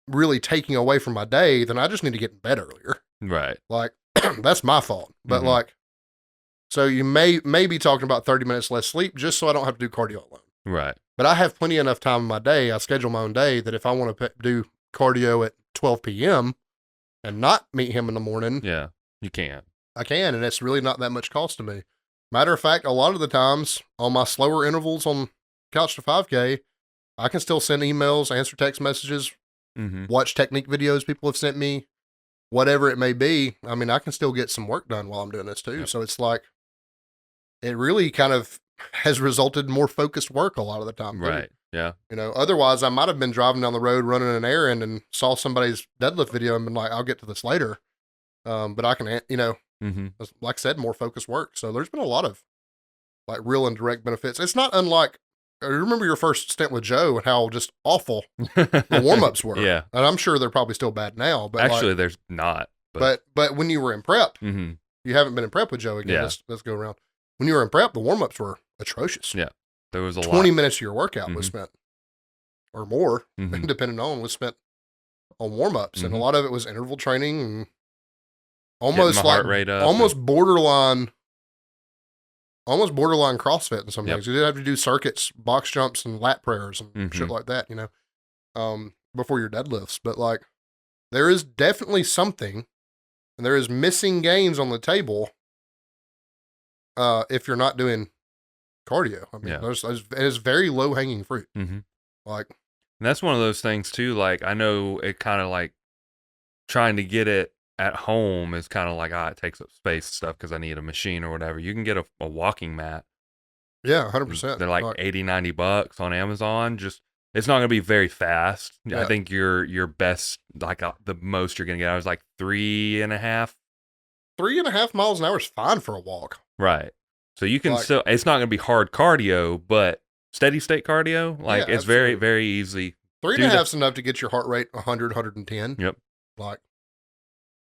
really taking away from my day, then I just need to get in bed earlier. Right. Like that's my fault. But like, so you may be talking about 30 minutes less sleep just so I don't have to do cardio alone. Right. But I have plenty enough time in my day. I schedule my own day that if I want to do cardio at 12 p.m. and not meet him in the morning. Yeah, you can. I can, and it's really not that much cost to me. Matter of fact, a lot of the times on my slower intervals on Couch to 5K, I can still send emails, answer text messages, watch technique videos people have sent me, whatever it may be. I mean, I can still get some work done while I'm doing this too. Yep. So it's like, it really kind of has resulted in more focused work a lot of the time. Right. Too. Yeah. Otherwise I might have been driving down the road running an errand and saw somebody's deadlift video and been like, I'll get to this later. But I can, like I said, more focused work. So there's been a lot of like real and direct benefits. It's not unlike, I remember your first stint with Joe and how just awful the warm-ups were. Yeah. And I'm sure they're probably still bad now, but actually there's not, but when you were in prep, you haven't been in prep with Joe again. Yeah. Let's go around. When you were in prep, the warm-ups were atrocious. Yeah. There was 20 minutes of your workout was spent, or more, depending on, was spent on warm-ups. And a lot of it was interval training and almost like, heart rate up almost borderline CrossFit in some things. You did have to do circuits, box jumps, and lat prayers and shit like that, before your deadlifts. But like, there is definitely something, and there is missing gains on the table if you're not doing cardio. I mean, it is very low hanging fruit. Like, and that's one of those things too. Like, I know it kind of like trying to get it at home is kind of like, it takes up space and stuff because I need a machine or whatever. You can get a walking mat. Yeah, 100%. They're like $80-$90 on Amazon. Just, it's not going to be very fast. Yeah. I think your best, like the most you're going to get, I was like 3.5 miles an hour is fine for a walk. Right. So you can still, it's not going to be hard cardio, but steady state cardio, like it's very, very easy. 3.5 is enough to get your heart rate 100, 110. Yep. Like,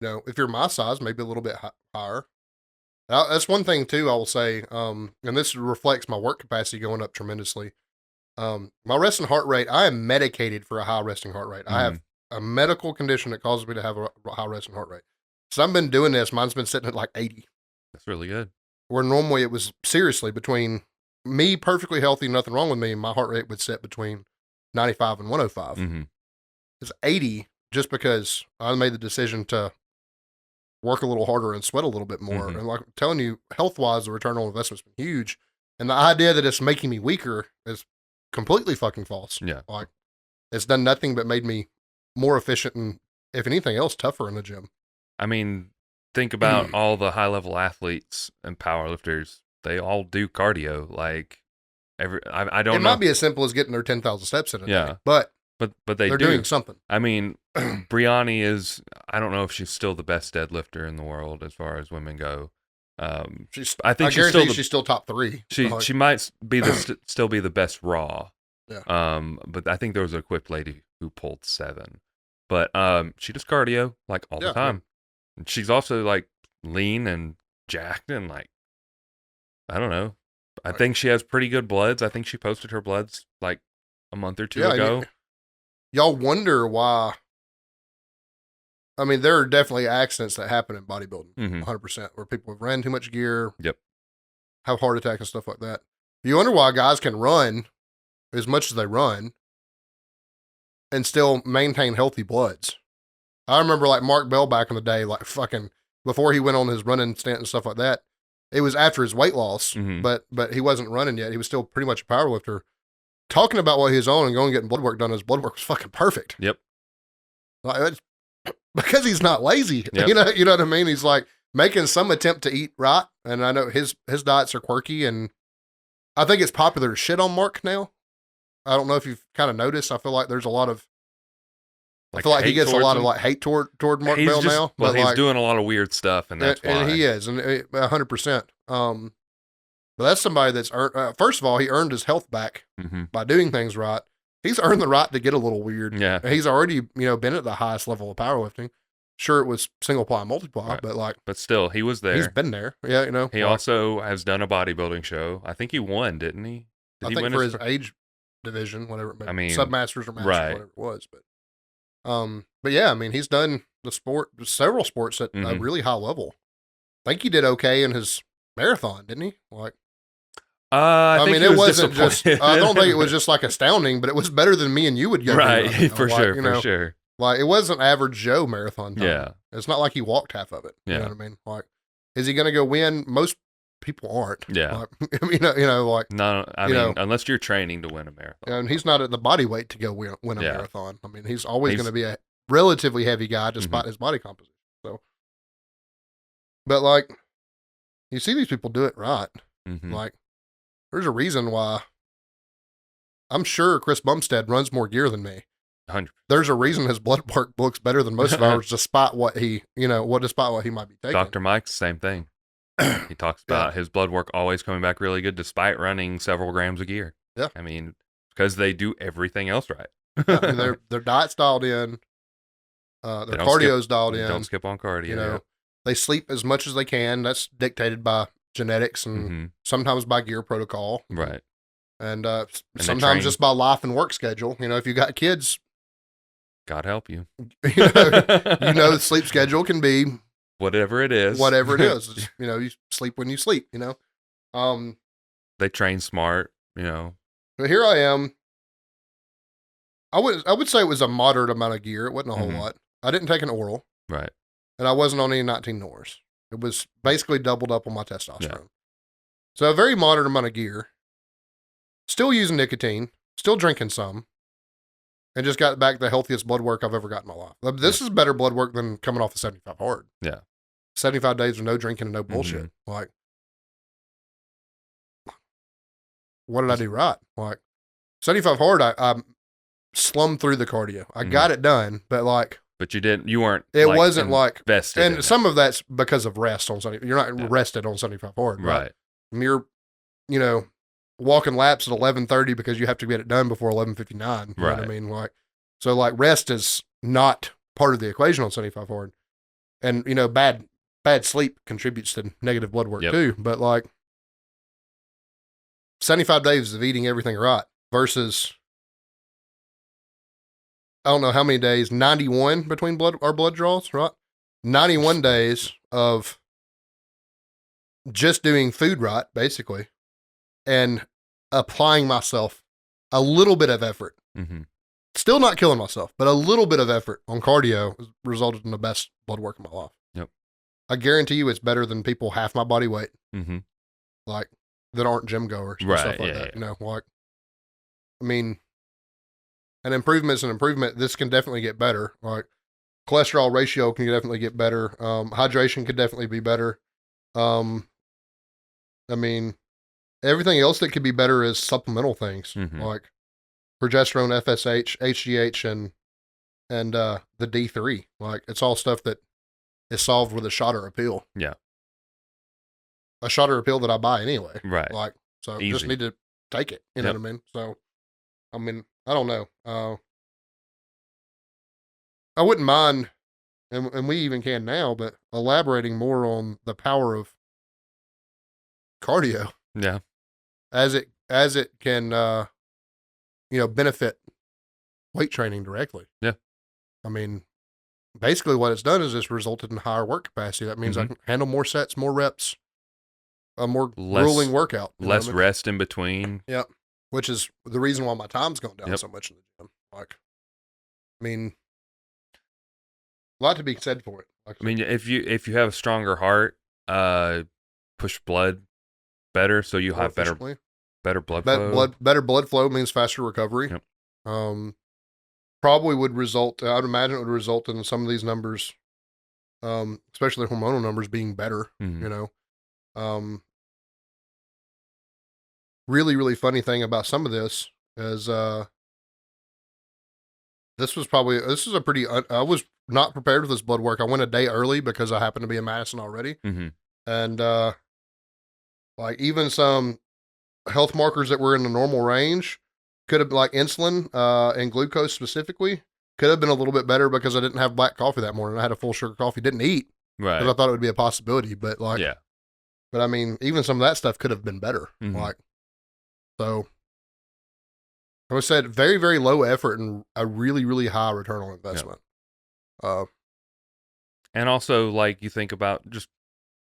if you're my size, maybe a little bit higher. That's one thing too, I will say, and this reflects my work capacity going up tremendously. My resting heart rate, I am medicated for a high resting heart rate. I have a medical condition that causes me to have a high resting heart rate. So I've been doing this. Mine's been sitting at like 80. That's really good. Where normally it was seriously between me perfectly healthy, nothing wrong with me, my heart rate would sit between 95 and 105. It's 80 just because I made the decision to work a little harder and sweat a little bit more. And like I'm telling you, health-wise, the return on investment's been huge. And the idea that it's making me weaker is completely fucking false. Yeah. Like, it's done nothing but made me more efficient and, if anything else, tougher in the gym. I mean, think about all the high-level athletes and powerlifters. They all do cardio. Like, I don't know. It might be as simple as getting their 10,000 steps in a day, but they're doing something. I mean, Brianni is, I don't know if she's still the best deadlifter in the world as far as women go. I think she's still top 3. She might be still be the best raw. Yeah. But I think there was an equipped lady who pulled 7. But she does cardio like all the time. Yeah. And she's also like lean and jacked and like, I don't know. I think she has pretty good bloods. I think she posted her bloods like a month or 2 ago. Y'all wonder why. I mean, there are definitely accidents that happen in bodybuilding, 100%, where people have ran too much gear, have heart attack and stuff like that. You wonder why guys can run as much as they run and still maintain healthy bloods. I remember like Mark Bell back in the day, like fucking before he went on his running stint and stuff like that. It was after his weight loss, but he wasn't running yet. He was still pretty much a powerlifter. Talking about what he was on and going and getting blood work done, his blood work was fucking perfect. Yep. Like, because he's not lazy. Yep. You know what I mean? He's like making some attempt to eat right. And I know his diets are quirky, and I think it's popular to shit on Mark now. I don't know if you've kind of noticed. I feel like there's a lot of, I feel like he gets a lot of like hate toward Mark Bell now. Well, he's doing a lot of weird stuff, and that's why. And he is, and 100%. But that's somebody that's earned, first of all, he earned his health back by doing things right. He's earned the right to get a little weird. Yeah. He's already, been at the highest level of powerlifting. Sure, it was single ply, multiply, right. but still, he was there. He's been there. Yeah, He also has done a bodybuilding show. I think he won, didn't he? I think for his age division, whatever. I mean, submasters or masters, whatever it was. But yeah, I mean, he's done several sports at a really high level. I think he did okay in his marathon, didn't he? Like, I mean, it wasn't just. I don't think it was just like astounding, but it was better than me and you would go. Right, for sure. Like, it wasn't average Joe marathon time. Yeah, it's not like he walked half of it. You know what I mean? Like, is he going to go win? Most people aren't. Yeah, like, like no. I mean, unless you're training to win a marathon, and he's not at the body weight to go win a marathon. I mean, he's always going to be a relatively heavy guy despite his body composition. So, but like, you see these people do it right. Like, there's a reason why. I'm sure Chris Bumstead runs more gear than me. 100%. There's a reason his blood work looks better than most of ours, despite what he might be taking. Dr. Mike's same thing. He talks about his blood work always coming back really good, despite running several grams of gear. Yeah, I mean, because they do everything else right. I mean, their diet's dialed in, their cardio's dialed in. Don't skip on cardio. They sleep as much as they can. That's dictated by genetics and sometimes by gear protocol. Right. And sometimes just by life and work schedule. If you got kids, God help you. The sleep schedule can be whatever it is. You sleep when you sleep, They train smart, But here I am. I would say it was a moderate amount of gear. It wasn't a whole lot. I didn't take an oral. Right. And I wasn't on any 19 Nors. It was basically doubled up on my testosterone. Yeah. So a very moderate amount of gear. Still using nicotine. Still drinking some. And just got back the healthiest blood work I've ever got in my life. This is better blood work than coming off of 75 hard. Yeah. 75 days of no drinking and no bullshit. Like, what did I do right? Like, 75 hard, I slummed through the cardio. I got it done, but like... But you weren't... It wasn't like... Vested and some of that's because of rest on 75. You're not rested on 75 hard. Right. You're, walking laps at 11:30 because you have to get it done before 11:59. You know what I mean? Like, so like rest is not part of the equation on 75 hard. And, bad sleep contributes to negative blood work too. But like 75 days of eating everything right versus, I don't know how many days, 91 between our blood draws, right? 91 days of just doing food right, basically, and applying myself a little bit of effort. Still not killing myself, but a little bit of effort on cardio resulted in the best blood work of my life. Yep. I guarantee you it's better than people half my body weight, like, that aren't gym goers and stuff like that. Like, I mean, an improvement's an improvement. This can definitely get better. Like, cholesterol ratio can definitely get better. Hydration could definitely be better. I mean, everything else that could be better is supplemental things like progesterone, FSH, HGH, and the D3. Like, it's all stuff that is solved with a shot or a pill. Yeah. A shot or a pill that I buy anyway. Right. Like, so Easy. just need to take it. You know what I mean? So, I mean, I don't know. I wouldn't mind, and we even can now, but elaborating more on the power of cardio. Yeah. As it can, benefit weight training directly. Yeah. I mean, basically what it's done is it's resulted in higher work capacity. That means I can handle more sets, more reps, a more grueling workout. Less rest in between. Yeah. Which is the reason why my time's gone down so much in the gym. Like, I mean, a lot to be said for it. Like, I mean, if you have a stronger heart, push blood better, so you have better blood flow. Better blood flow means faster recovery. Yep. Probably would result. I would imagine it would result in some of these numbers, especially hormonal numbers, being better. You know, really, really funny thing about some of this is this is a pretty. I was not prepared with this blood work. I went a day early because I happened to be in Madison already, and like even some health markers that were in the normal range could have, like insulin and glucose specifically, could have been a little bit better because I didn't have black coffee that morning. I had a full sugar coffee, didn't eat, right? Because I thought it would be a possibility, but like, yeah. But I mean, even some of that stuff could have been better. Like, so I would say very, very low effort and a really, really high return on investment. And also, like, you think about just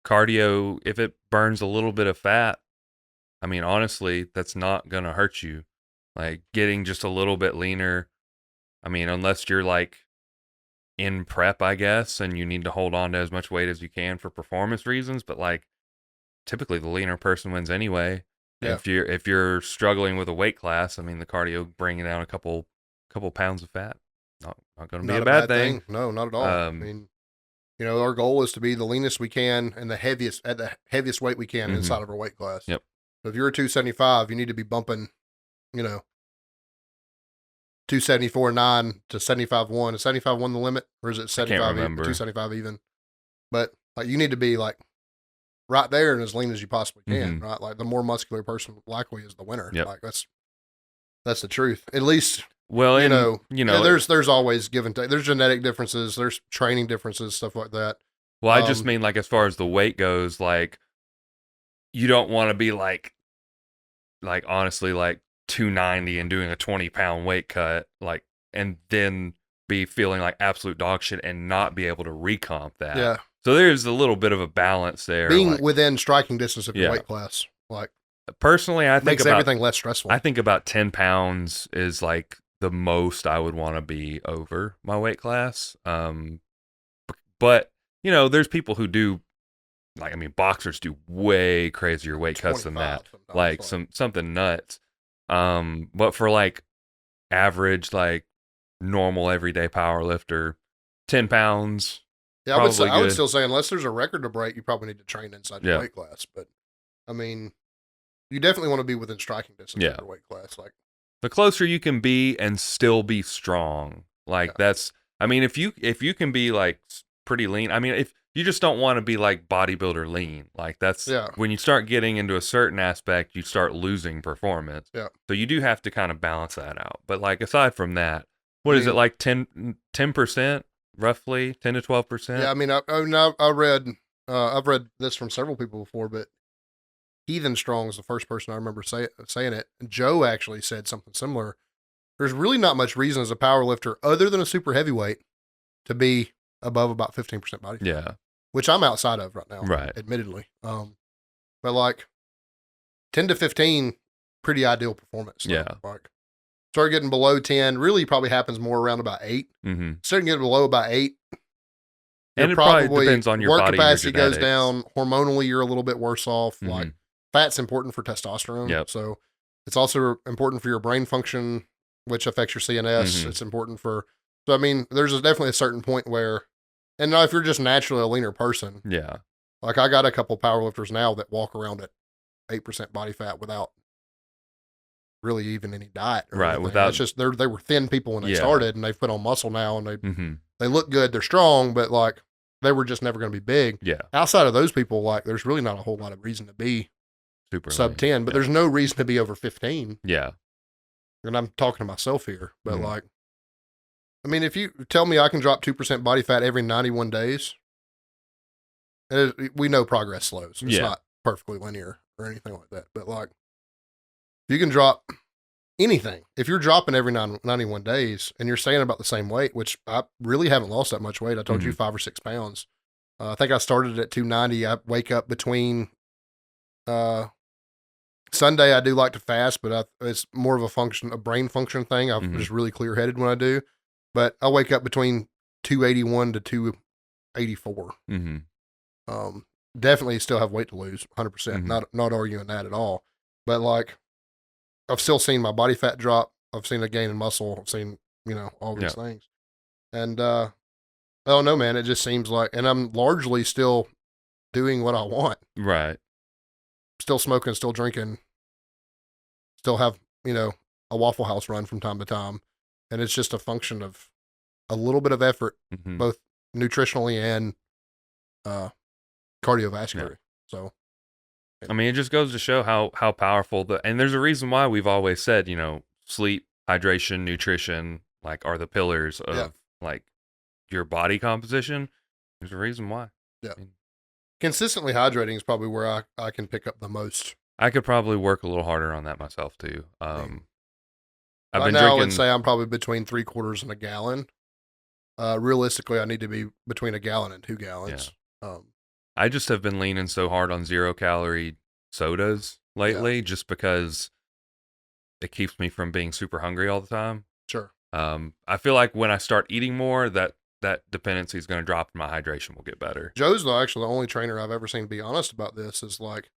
cardio, if it burns a little bit of fat, I mean, honestly, that's not going to hurt you. Like, getting just a little bit leaner, I mean, unless you're like in prep, I guess, and you need to hold on to as much weight as you can for performance reasons, but like typically the leaner person wins anyway. Yeah. If you're struggling with a weight class, I mean, the cardio bringing down a couple pounds of fat, not going to be a bad thing. No, not at all. I mean, you know, our goal is to be the leanest we can and the heaviest weight we can inside of our weight class. Yep. So if you're a 275, you need to be bumping, you know, 274.9 to 75.1. Is 75.1 the limit, or is it 75? 275 even. But like, you need to be like right there and as lean as you possibly can, right? Like, the more muscular person likely is the winner. Yep. Like, that's the truth. At least, well, you know, there's always give and take. There's genetic differences, there's training differences, stuff like that. Well, I just mean, like, as far as the weight goes, like, you don't want to be like honestly, like 290 and doing a 20-pound weight cut, like, and then be feeling like absolute dog shit and not be able to recomp that. Yeah. So there's a little bit of a balance there. Being like, within striking distance of your weight class, like, personally, I think makes everything less stressful. I think about 10 pounds is like the most I would want to be over my weight class. But you know, there's people who do, like, I mean, boxers do way crazier weight cuts than that, like something nuts. But for like average, like normal everyday power lifter, 10 pounds. Yeah, I would still say, unless there's a record to break, you probably need to train inside your weight class. But I mean, you definitely want to be within striking distance of your weight class. Like, the closer you can be and still be strong, like that's. I mean, if you can be like pretty lean, I mean, if you just don't want to be like bodybuilder lean, like that's when you start getting into a certain aspect, you start losing performance. Yeah. So you do have to kind of balance that out. But like, aside from that, is it like 10%? Roughly 10 to 12%. Yeah, I mean, I've read this from several people before, but Heathen Strong is the first person I remember saying it. Joe actually said something similar. There's really not much reason as a power lifter, other than a super heavyweight, to be above about 15% body fat. Yeah, which I'm outside of right now, right? Admittedly, but like 10 to 15, pretty ideal performance. Yeah, like. Start getting below 10, really probably happens more around about 8. Starting getting below about 8. And it probably depends on your work body, capacity your goes down. Hormonally, you're a little bit worse off. Like, fat's important for testosterone. Yep. So it's also important for your brain function, which affects your CNS. It's important for, so I mean, there's definitely a certain point where, and now if you're just naturally a leaner person, like I got a couple powerlifters now that walk around at 8% body fat without really even any diet or right. anything. Without, it's just they were thin people when they started, and they've put on muscle now, and they look good, they're strong, but like they were just never going to be big. Yeah. Outside of those people, like there's really not a whole lot of reason to be super sub lean. 10, but there's no reason to be over 15. Yeah. And I'm talking to myself here, but like, I mean, if you tell me I can drop 2% body fat every 91 days, we know progress slows. It's not perfectly linear or anything like that. But like, if you can drop anything, if you're dropping every 91 days and you're staying about the same weight, which I really haven't lost that much weight. I told you 5 or 6 pounds. I think I started at 290. I wake up between, Sunday I do like to fast, but it's more of a brain function thing. I'm just really clear headed when I do, but I wake up between 281 to 284. Definitely still have weight to lose, 100%. Not arguing that at all. But like, I've still seen my body fat drop. I've seen a gain in muscle. I've seen, all these things. And I don't know, man. It just seems like, and I'm largely still doing what I want. Right. Still smoking, still drinking, still have, a Waffle House run from time to time. And it's just a function of a little bit of effort, both nutritionally and cardiovascular. Yeah. So, I mean, it just goes to show how powerful and there's a reason why we've always said, sleep, hydration, nutrition, like are the pillars of like your body composition. There's a reason why. Yeah. I mean, consistently hydrating is probably where I can pick up the most. I could probably work a little harder on that myself too. I've been now drinking. I would say I'm probably between 3/4 and a gallon. Realistically, I need to be between a gallon and 2 gallons. Yeah. I just have been leaning so hard on 0-calorie sodas lately, just because it keeps me from being super hungry all the time. Sure. I feel like when I start eating more, that dependency is going to drop and my hydration will get better. Joe's actually the only trainer I've ever seen be honest about this. Is like,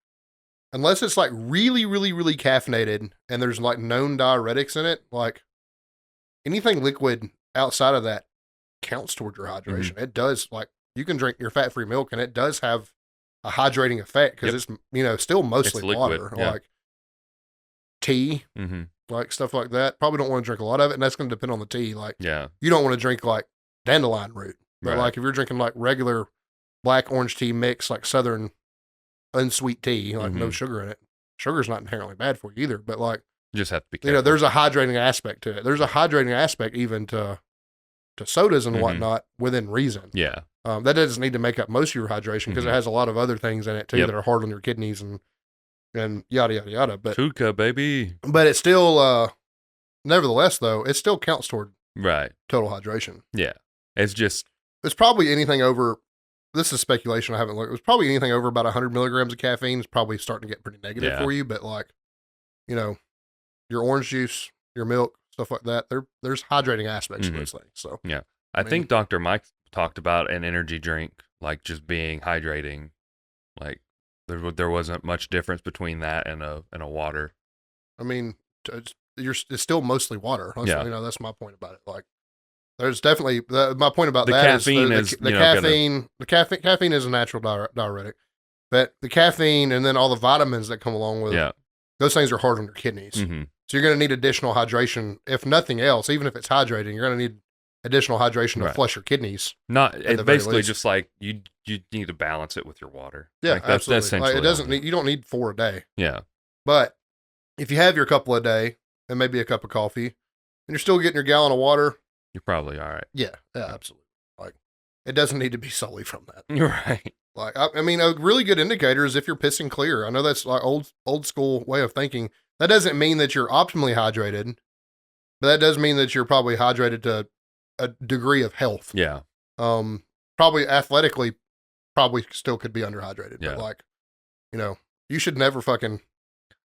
unless it's like really, really, really caffeinated and there's like known diuretics in it, like anything liquid outside of that counts toward your hydration. It does. Like, you can drink your fat-free milk and it does have a hydrating effect because it's, still mostly water. Like tea, like stuff like that. Probably don't want to drink a lot of it, and that's going to depend on the tea. Like, you don't want to drink like dandelion root, but like if you're drinking like regular black orange tea mix, like Southern unsweet tea, like no sugar in it. Sugar's not inherently bad for you either, but like, you just have to be careful. There's a hydrating aspect to it. There's a hydrating aspect even to sodas and whatnot within reason. Yeah. That doesn't need to make up most of your hydration because it has a lot of other things in it too that are hard on your kidneys and yada, yada, yada. But Tuca, baby. But it's still, nevertheless though, it still counts toward total hydration. Yeah. It's probably anything over, this is speculation, I haven't looked, it was probably anything over about 100 milligrams of caffeine is probably starting to get pretty negative for you. But like, your orange juice, your milk, stuff like that, there's hydrating aspects to those things. So yeah, I think Dr. Mike talked about an energy drink like just being hydrating. Like there wasn't much difference between that and a water. I mean, it's still mostly water. That's my point about it. Like, there's definitely my point about that caffeine is the caffeine. The caffeine is a natural diuretic, but the caffeine and then all the vitamins that come along with it, those things are hard on your kidneys. So you're going to need additional hydration, if nothing else. Even if it's hydrating, you're going to need additional hydration to flush your kidneys. It's basically just like you need to balance it with your water. Yeah, like absolutely. That's essentially you don't need 4 a day. Yeah, but if you have your couple a day and maybe a cup of coffee, and you're still getting your gallon of water, you're probably all right. Yeah, absolutely. Like, it doesn't need to be solely from that. You're right. Like, I mean, a really good indicator is if you're pissing clear. I know that's like old school way of thinking. That doesn't mean that you're optimally hydrated, but that does mean that you're probably hydrated to a degree of health. Yeah. Probably athletically, probably still could be underhydrated. Yeah. But like, you should never fucking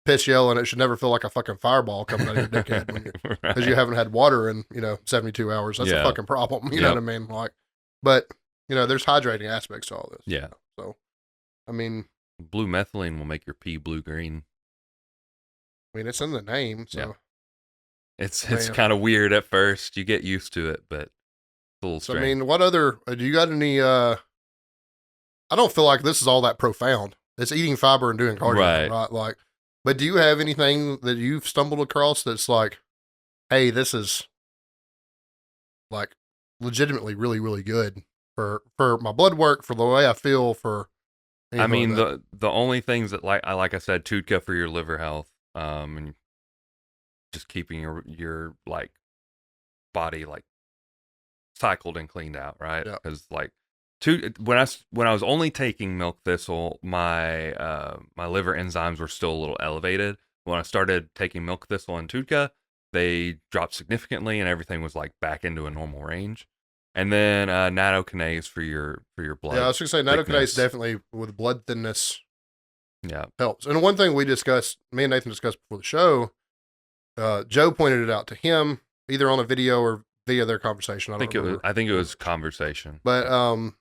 piss yell, and it should never feel like a fucking fireball coming out of your dickhead because you haven't had water in 72 hours. That's a fucking problem. You know what I mean? Like, but there's hydrating aspects to all this. Yeah. So, I mean, blue methylene will make your pee blue green. I mean, it's in the name, so it's kind of weird at first. You get used to it, but it's a little strange. I mean, what other? Do you got any? I don't feel like this is all that profound. It's eating fiber and doing cardio, right? Like, but do you have anything that you've stumbled across that's like, hey, this is like legitimately really, really good for my blood work, for the way I feel, for I mean, the only things that like I said, TUDCA for your liver health, and just keeping your like body like cycled and cleaned out, right? Because like when I was only taking milk thistle, my my liver enzymes were still a little elevated. When I started taking milk thistle and TUDCA, they dropped significantly, and everything was like back into a normal range. And then nattokinase for your blood. Yeah, I was gonna say nattokinase definitely with blood thinness. Helps. And one thing we discussed, me and Nathan discussed before the show, Joe pointed it out to him either on a video or via their conversation. I think it was conversation. But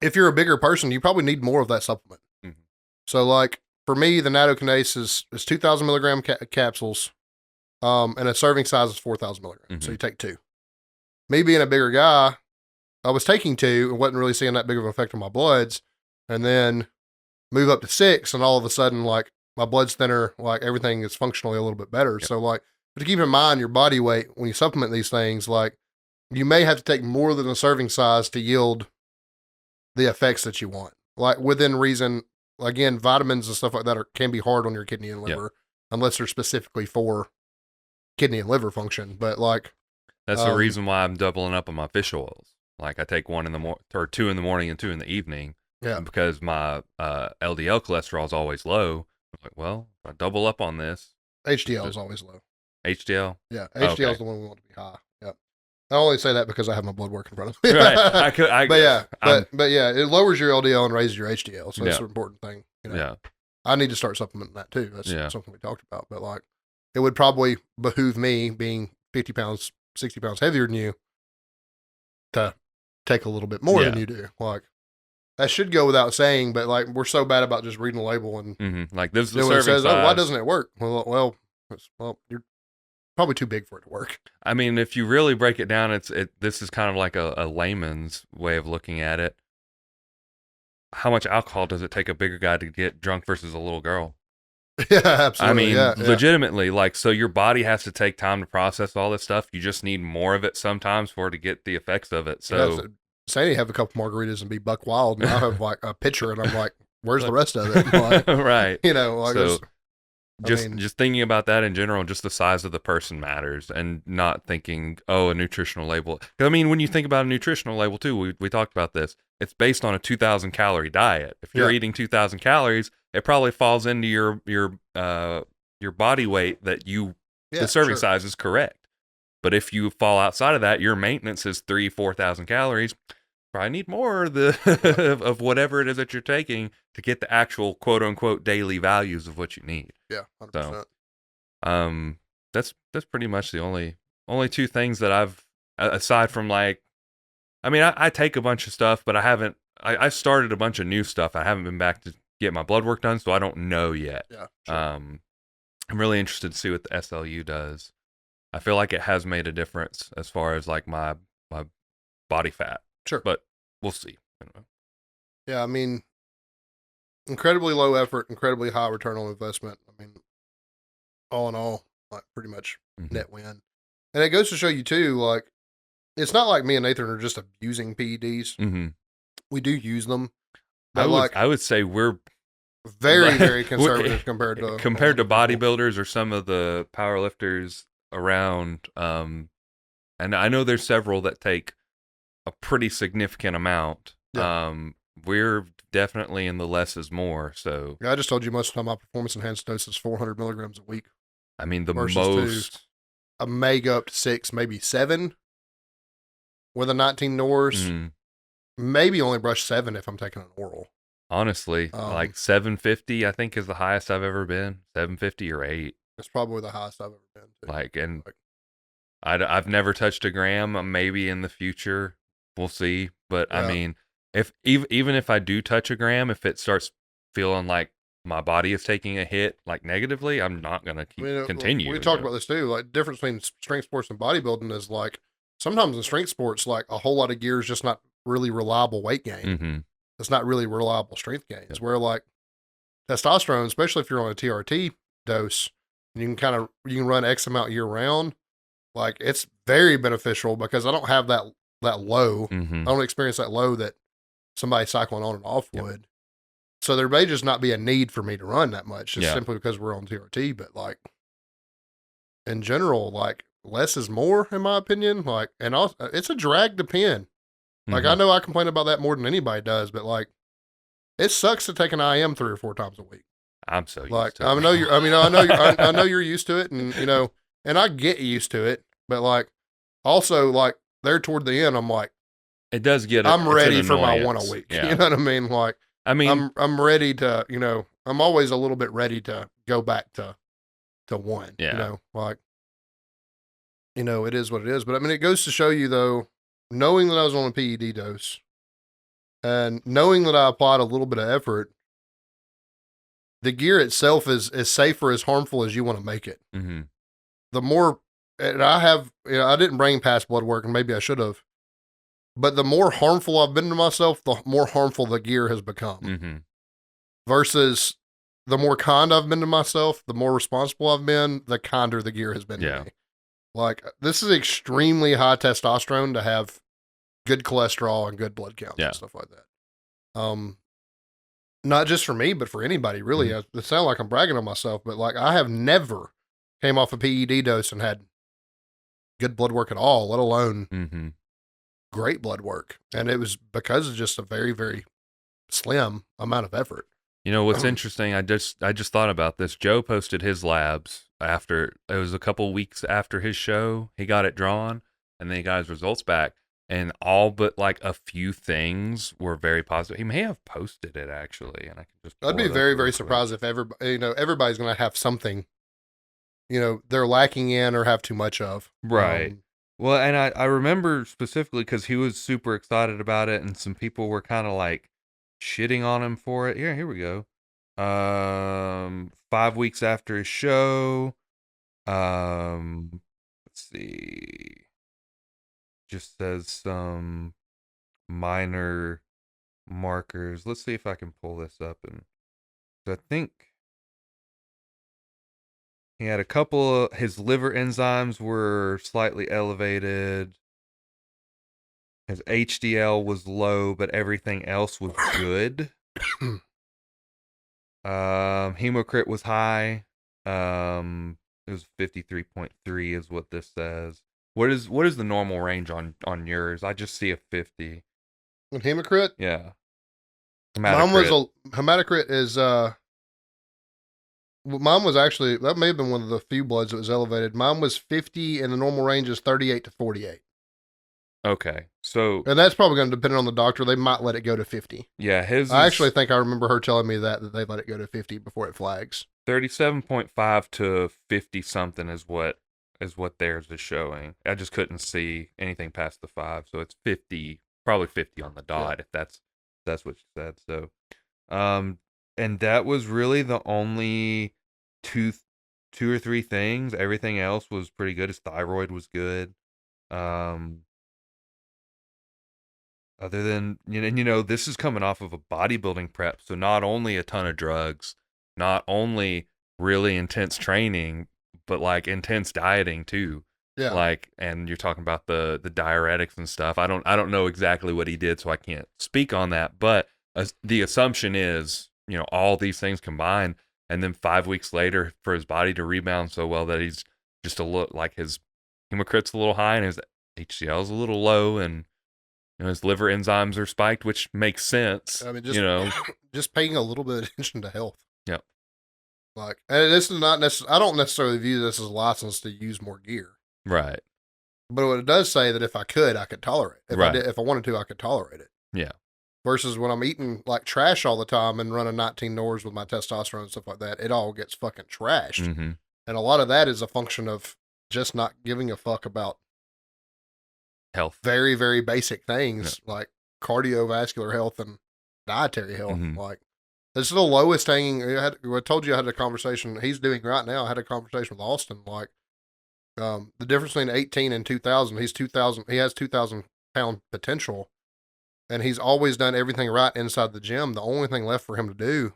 if you're a bigger person, you probably need more of that supplement. Mm-hmm. So like for me, the nattokinase is 2,000 milligram capsules, and a serving size is 4,000 milligrams. Mm-hmm. So you take 2. Me being a bigger guy, I was taking 2 and wasn't really seeing that big of an effect on my bloods, and then move up to 6, and all of a sudden, like my blood's thinner, like everything is functionally a little bit better. Yep. So like, but to keep in mind your body weight when you supplement these things, like you may have to take more than a serving size to yield the effects that you want. Like within reason, again, vitamins and stuff like that can be hard on your kidney and liver, unless they're specifically for kidney and liver function. But like, that's the reason why I'm doubling up on my fish oils. Like I take 1 in the morning or 2 in the morning and 2 in the evening. Yeah. Because my LDL cholesterol is always low. I'm like, well, if I double up on this. HDL is always low. HDL? Yeah. HDL is the one we want to be high. Yep. I only say that because I have my blood work in front of me. Right. But yeah, it lowers your LDL and raises your HDL. So that's an important thing. You know? Yeah. I need to start supplementing that too. That's something we talked about. But like, it would probably behoove me, being 50 pounds, 60 pounds heavier than you, to take a little bit more than you do. Like, that should go without saying, but like, we're so bad about just reading the label and like this is the serving size. Oh, why doesn't it work? Well, you're probably too big for it to work. I mean, if you really break it down, this is kind of like a layman's way of looking at it. How much alcohol does it take a bigger guy to get drunk versus a little girl? Yeah, absolutely. I mean, legitimately, like, so your body has to take time to process all this stuff. You just need more of it sometimes for it to get the effects of it. So, Sandy have a couple margaritas and be buck wild, and I have like a pitcher, and I'm like, "Where's the rest of it?" Like, right? You know, like so just thinking about that in general, just the size of the person matters, and not thinking, oh, a nutritional label. I mean, when you think about a nutritional label too, we talked about this. It's based on a 2,000 calorie diet. If you're eating 2,000 calories, it probably falls into your body weight that the serving size is correct. But if you fall outside of that, your maintenance is 4,000 calories. Probably need more of of whatever it is that you're taking to get the actual quote unquote daily values of what you need. Yeah, 100%. So, that's pretty much the only 2 things that I've, aside from like, I mean, I take a bunch of stuff, but I started a bunch of new stuff. I haven't been back to get my blood work done, so I don't know yet. Yeah. Sure. I'm really interested to see what the SLU does. I feel like it has made a difference as far as like my body fat. Sure. But we'll see. Anyway. Yeah, I mean, incredibly low effort, incredibly high return on investment. I mean, all in all, like pretty much net win. And it goes to show you too, like, it's not like me and Nathan are just abusing PEDs. Mm-hmm. We do use them. But I would say we're very, very conservative compared to bodybuilders or some of the powerlifters around. And I know there's several that take a pretty significant amount. Yeah. We're definitely in the less is more. So yeah, I just told you most of the time my performance enhanced dose is 400 milligrams a week. I mean, the most. I may go up to 6, maybe 7 with a 19 Norse. Maybe only brush 7 if I'm taking an oral. Honestly, like 750, I think is the highest I've ever been. 750 or 8. That's probably the highest I've ever been. Too. Like, and I've never touched a gram. Maybe in the future, we'll see. But I mean, even if I do touch a gram, if it starts feeling like my body is taking a hit, like negatively, I'm not gonna continue. We talked about this too. Like, the difference between strength sports and bodybuilding is like sometimes in strength sports, like a whole lot of gear is just not really reliable weight gain. Mm-hmm. It's not really reliable strength gains. Where like testosterone, especially if you're on a TRT dose, you can run X amount year round. Like, it's very beneficial because I don't have that low. Mm-hmm. I don't experience that low that somebody cycling on and off would. So there may just not be a need for me to run that much, just simply because we're on TRT. But like, in general, like, less is more, in my opinion. Like, and also, it's a drag to pin. Like, I know I complain about that more than anybody does, but like, it sucks to take an IM 3 or 4 times a week. I'm so used like, to it. I know you're. I mean, I know you're used to it, and and I get used to it. But like, also like, there toward the end, I'm like, it does get. I'm ready for my one a week. Yeah. You know what I mean? Like, I mean, I'm ready to. I'm always a little bit ready to go back to one. Yeah. Like, it is what it is. But I mean, it goes to show you though, knowing that I was on a PED dose, and knowing that I applied a little bit of effort, the gear itself is as safe or as harmful as you want to make it. Mm-hmm. The more, and I didn't bring past blood work, and maybe I should have, but the more harmful I've been to myself, the more harmful the gear has become. Mm-hmm. Versus the more kind I've been to myself, the more responsible I've been, the kinder the gear has been to me. Like, this is extremely high testosterone to have good cholesterol and good blood counts and stuff like that. Not just for me, but for anybody, really. Mm-hmm. It sounds like I'm bragging on myself, but like, I have never came off a PED dose and had good blood work at all, let alone great blood work. And it was because of just a very, very slim amount of effort. You know what's interesting? I just thought about this. Joe posted his labs after, it was a couple weeks after his show. He got it drawn, and then he got his results back, and all but like a few things were very positive. He may have posted it actually, and I can just. I'd be very, very surprised if everybody's going to have something, they're lacking in or have too much of. Right. Well, and I remember specifically because he was super excited about it, and some people were kind of like shitting on him for it. Here we go. 5 weeks after his show. Let's see. Just says some minor markers. Let's see if I can pull this up. And I think he had a couple of, his liver enzymes were slightly elevated. His HDL was low, but everything else was good. Hemocrit was high. It was 53.3 is what this says. What is the normal range on yours? I just see a 50. On hemocrit? Yeah. Hematocrit is mine was actually, that may have been one of the few bloods that was elevated. Mine was 50 and the normal range is 38 to 48. Okay. So, and that's probably going to depend on the doctor. They might let it go to 50. Yeah, I actually think I remember her telling me that they let it go to 50 before it flags. 37.5 to 50 something is what theirs is showing. I just couldn't see anything past the 5, so it's 50, probably 50 on the dot, if that's what you said. So, and that was really the only two or three things. Everything else was pretty good. His thyroid was good. Other than, this is coming off of a bodybuilding prep, so not only a ton of drugs, not only really intense training, but like intense dieting too. Yeah. Like, and you're talking about the diuretics and stuff. I don't know exactly what he did, so I can't speak on that. But the assumption is, all these things combined, and then 5 weeks later, for his body to rebound so well that he's just a little, like, his hemocrit's a little high and his HDL is a little low, and his liver enzymes are spiked, which makes sense. I mean, just just paying a little bit of attention to health. Yep. Like, and this is not necessarily, I don't necessarily view this as a license to use more gear. Right. But what it does say that if I could tolerate it. If I wanted to, I could tolerate it. Yeah. Versus when I'm eating like trash all the time and running 19 NORs with my testosterone and stuff like that, it all gets fucking trashed. Mm-hmm. And a lot of that is a function of just not giving a fuck about health. Very, very basic things like cardiovascular health and dietary health. Mm-hmm. Like, this is the lowest hanging. I told you I had a conversation he's doing right now. I had a conversation with Austin. Like, the difference between 18 and 2000, he has 2,000 pound potential, and he's always done everything right inside the gym. The only thing left for him to do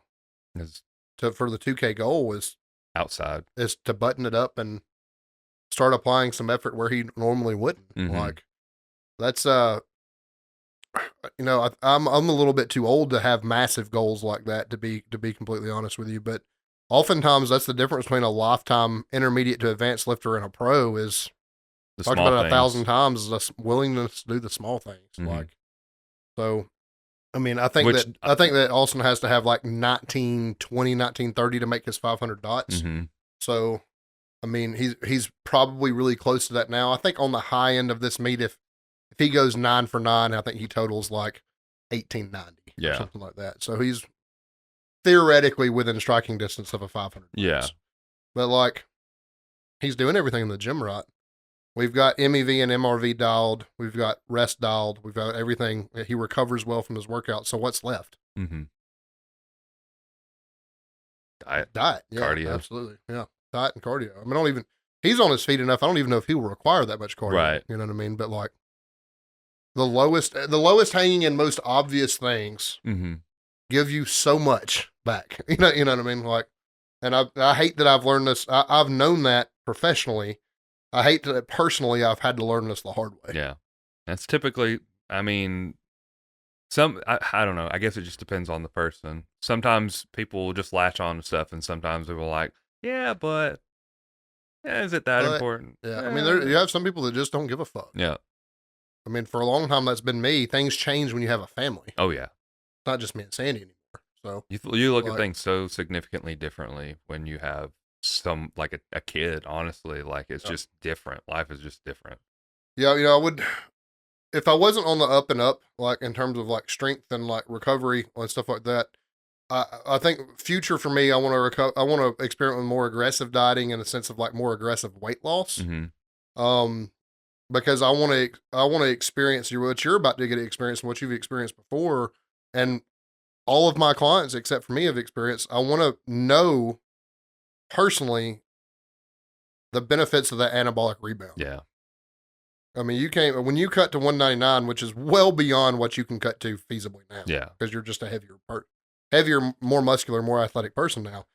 for the 2K goal is to button it up and start applying some effort where he normally wouldn't. Like that's I'm a little bit too old to have massive goals like that, to be completely honest with you, but oftentimes that's the difference between a lifetime intermediate to advanced lifter and a pro is talked about it 1,000 times, is the willingness to do the small things. Like, so I mean, I think that Austin has to have like 1920, 1930 to make his 500 dots. So, I mean, he's probably really close to that now. I think on the high end of this meet, if he goes 9 for 9, I think he totals like 1890 or something like that. So he's theoretically within striking distance of a 500. Yeah. But like, he's doing everything in the gym right. We've got MEV and MRV dialed. We've got rest dialed. We've got everything. He recovers well from his workout. So what's left? Diet. Yeah, cardio. Absolutely. Yeah. Diet and cardio. I mean, he's on his feet enough. I don't even know if he will require that much cardio. Right. You know what I mean? But like the lowest hanging and most obvious things give you so much back. You know what I mean? Like, and I hate that I've learned this. I've known that professionally. I hate that personally I've had to learn this the hard way. Yeah. That's typically, I mean, I don't know. I guess it just depends on the person. Sometimes people will just latch on to stuff, and sometimes they will like, yeah, but is it that important? Yeah. I mean, you have some people that just don't give a fuck. Yeah. I mean, for a long time, that's been me. Things change when you have a family. Oh, yeah. It's not just me and Sandy anymore. So you look at things so significantly differently when you have like a kid, honestly. Like, it's just different. Life is just different. Yeah, I would, if I wasn't on the up and up, like in terms of like strength and like recovery and stuff like that, I think future for me, I want to experiment with more aggressive dieting in the sense of like more aggressive weight loss. Because I want to experience what you're about to get to experience and what you've experienced before, and all of my clients except for me have experienced. I want to know personally the benefits of that anabolic rebound. Yeah. I mean, when you cut to 199, which is well beyond what you can cut to feasibly now. Yeah. Because you're just a heavier, more muscular, more athletic person now.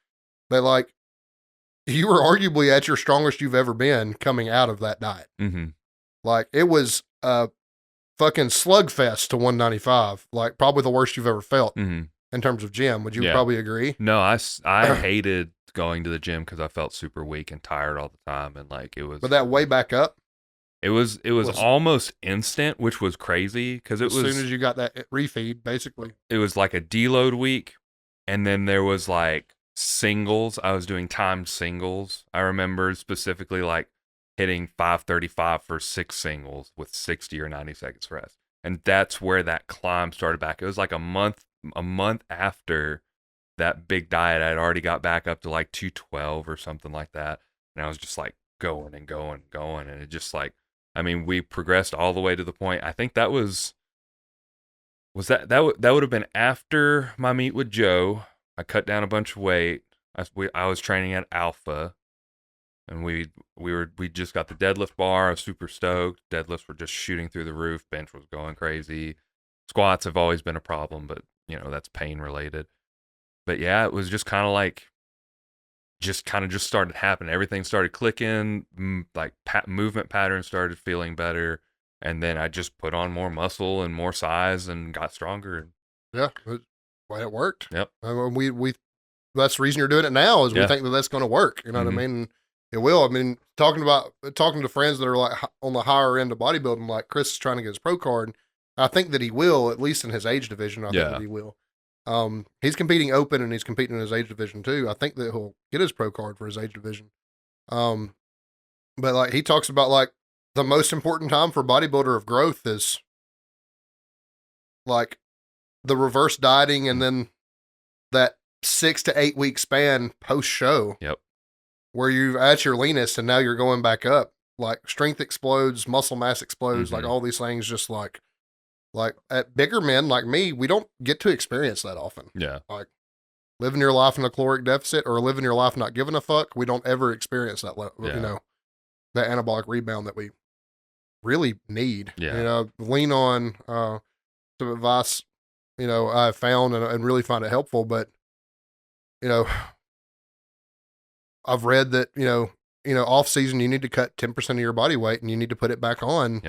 But like, you were arguably at your strongest you've ever been coming out of that diet. Like, it was a fucking slugfest to 195. Like, probably the worst you've ever felt in terms of gym. Would you probably agree? No, I hated going to the gym because I felt super weak and tired all the time, and like it was. But that way back up. It was almost instant, which was crazy because it was as soon as you got that refeed, basically. It was like a deload week, and then there was like singles. I was doing timed singles. I remember specifically like hitting 535 for 6 singles with 60 or 90 seconds rest, and that's where that climb started back. It was like a month after that big diet. I'd already got back up to like 212 or something like that, and I was just like going and going and going, and it just like. I mean, we progressed all the way to the point. I think that would have been after my meet with Joe. I cut down a bunch of weight. I was training at Alpha, and we just got the deadlift bar. I was super stoked. Deadlifts were just shooting through the roof. Bench was going crazy. Squats have always been a problem, but that's pain related. But yeah, it was just kind of like. Just started happening. Everything started clicking, like movement patterns started feeling better, and then I just put on more muscle and more size and got stronger. Yeah, it worked. Yep. We that's the reason you're doing it now is we think that that's going to work. You know what I mean? It will. I mean, talking to friends that are like on the higher end of bodybuilding, like Chris is trying to get his pro card. I think that he will, at least in his age division. I think that he will. He's competing open and he's competing in his age division too. I think that he'll get his pro card for his age division. But like he talks about like the most important time for bodybuilder of growth is like the reverse dieting and then that 6 to 8 week span post show. Yep. Where you're at your leanest and now you're going back up. Like strength explodes, muscle mass explodes, like all these things just like at bigger men like me, we don't get to experience that often. Yeah. Like living your life in a caloric deficit or living your life not giving a fuck. We don't ever experience that, that anabolic rebound that we really need. Yeah. Lean on some advice, I found and really find it helpful. But you know, I've read that, off season, you need to cut 10% of your body weight and you need to put it back on,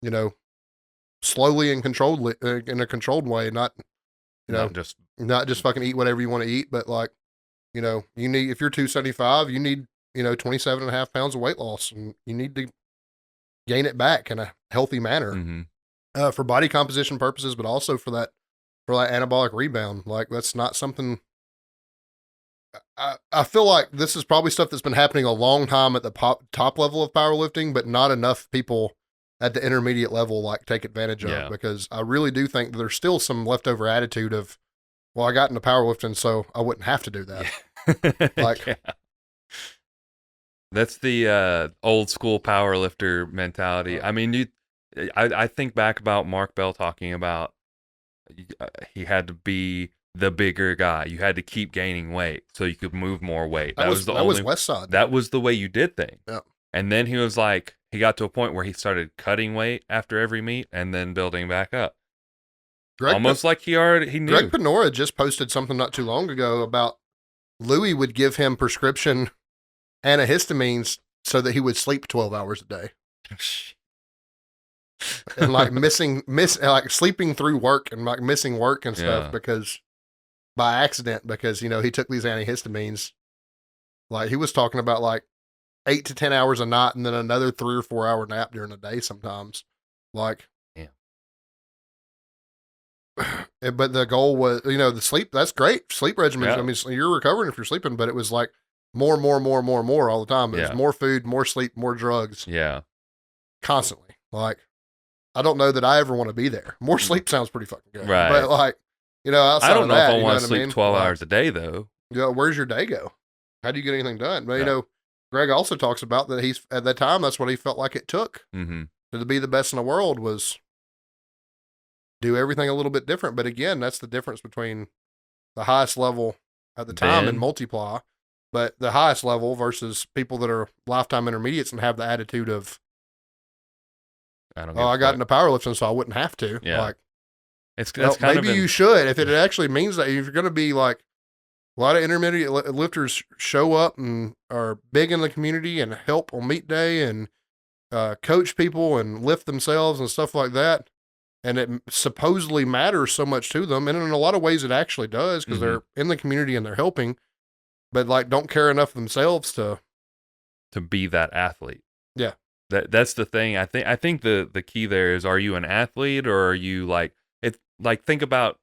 Yep. Slowly and controlled in a controlled way, not just fucking eat whatever you want to eat, but like, you need, if you're 275, you need, 27 and a half pounds of weight loss, and you need to gain it back in a healthy manner, for body composition purposes, but also for that anabolic rebound. Like, that's not something, I feel like this is probably stuff that's been happening a long time at the top level of powerlifting, but not enough people at the intermediate level like take advantage of, because I really do think that there's still some leftover attitude of, well, I got into powerlifting, so I wouldn't have to do that. Like, that's the old school powerlifter mentality. I mean, I think back about Mark Bell talking about he had to be the bigger guy. You had to keep gaining weight so you could move more weight. That was West Side. That was the way you did things. Yeah. And then he was like, he got to a point where he started cutting weight after every meet and then building back up. Almost like he knew. Greg Panora just posted something not too long ago about Louis would give him prescription antihistamines so that he would sleep 12 hours a day. And like like sleeping through work and like missing work and stuff because by accident, because, he took these antihistamines. Like, he was talking about like 8 to 10 hours a night and then another 3 or 4 hour nap during the day sometimes. Like, but the goal was, the sleep, that's great. Sleep regimens. I mean, you're recovering if you're sleeping, but it was like more all the time. It was more food, more sleep, more drugs. Yeah. Constantly. Like, I don't know that I ever want to be there. More sleep sounds pretty fucking good. Right. But like, outside I don't of know that, if I want to sleep 12 hours a day though. Where's your day go? How do you get anything done? But, Greg also talks about that he's, at that time, that's what he felt like it took to be the best in the world, was do everything a little bit different. But again, that's the difference between the highest level at the time and multiply, but the highest level versus people that are lifetime intermediates and have the attitude of, I got into powerlifting, so I wouldn't have to. Yeah. Like, maybe you should, if it actually means that, if you're going to be like, a lot of intermediate lifters show up and are big in the community and help on meet day and coach people and lift themselves and stuff like that. And it supposedly matters so much to them. And in a lot of ways it actually does, because they're in the community and they're helping, but like don't care enough themselves to be that athlete. Yeah. That's the thing. I think the key there is, are you an athlete, or are you like, it's like, think about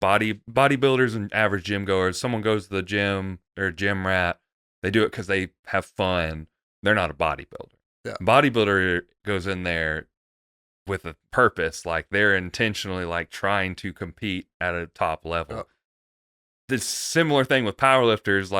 bodybuilders and average gym goers. Someone goes to the gym, or a gym rat, they do it because they have fun. They're not a bodybuilder. Yeah. Bodybuilder goes in there with a purpose, like they're intentionally like trying to compete at a top level. Yeah. The similar thing with powerlifters,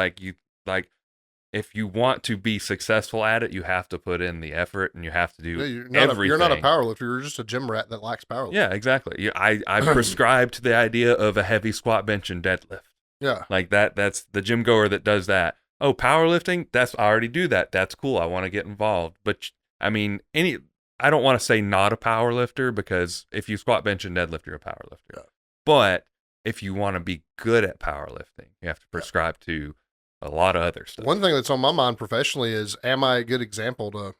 if you want to be successful at it, you have to put in the effort and you have to do everything. You're not a powerlifter. You're just a gym rat that likes powerlifting. Yeah, exactly. I prescribe to the idea of a heavy squat, bench, and deadlift. Yeah. Like that's the gym goer that does that. Oh, powerlifting? I already do that. That's cool. I want to get involved. But I mean, I don't want to say not a powerlifter, because if you squat, bench, and deadlift, you're a powerlifter. Yeah. But if you want to be good at powerlifting, you have to prescribe to a lot of other stuff. One thing that's on my mind professionally is, am I a good example to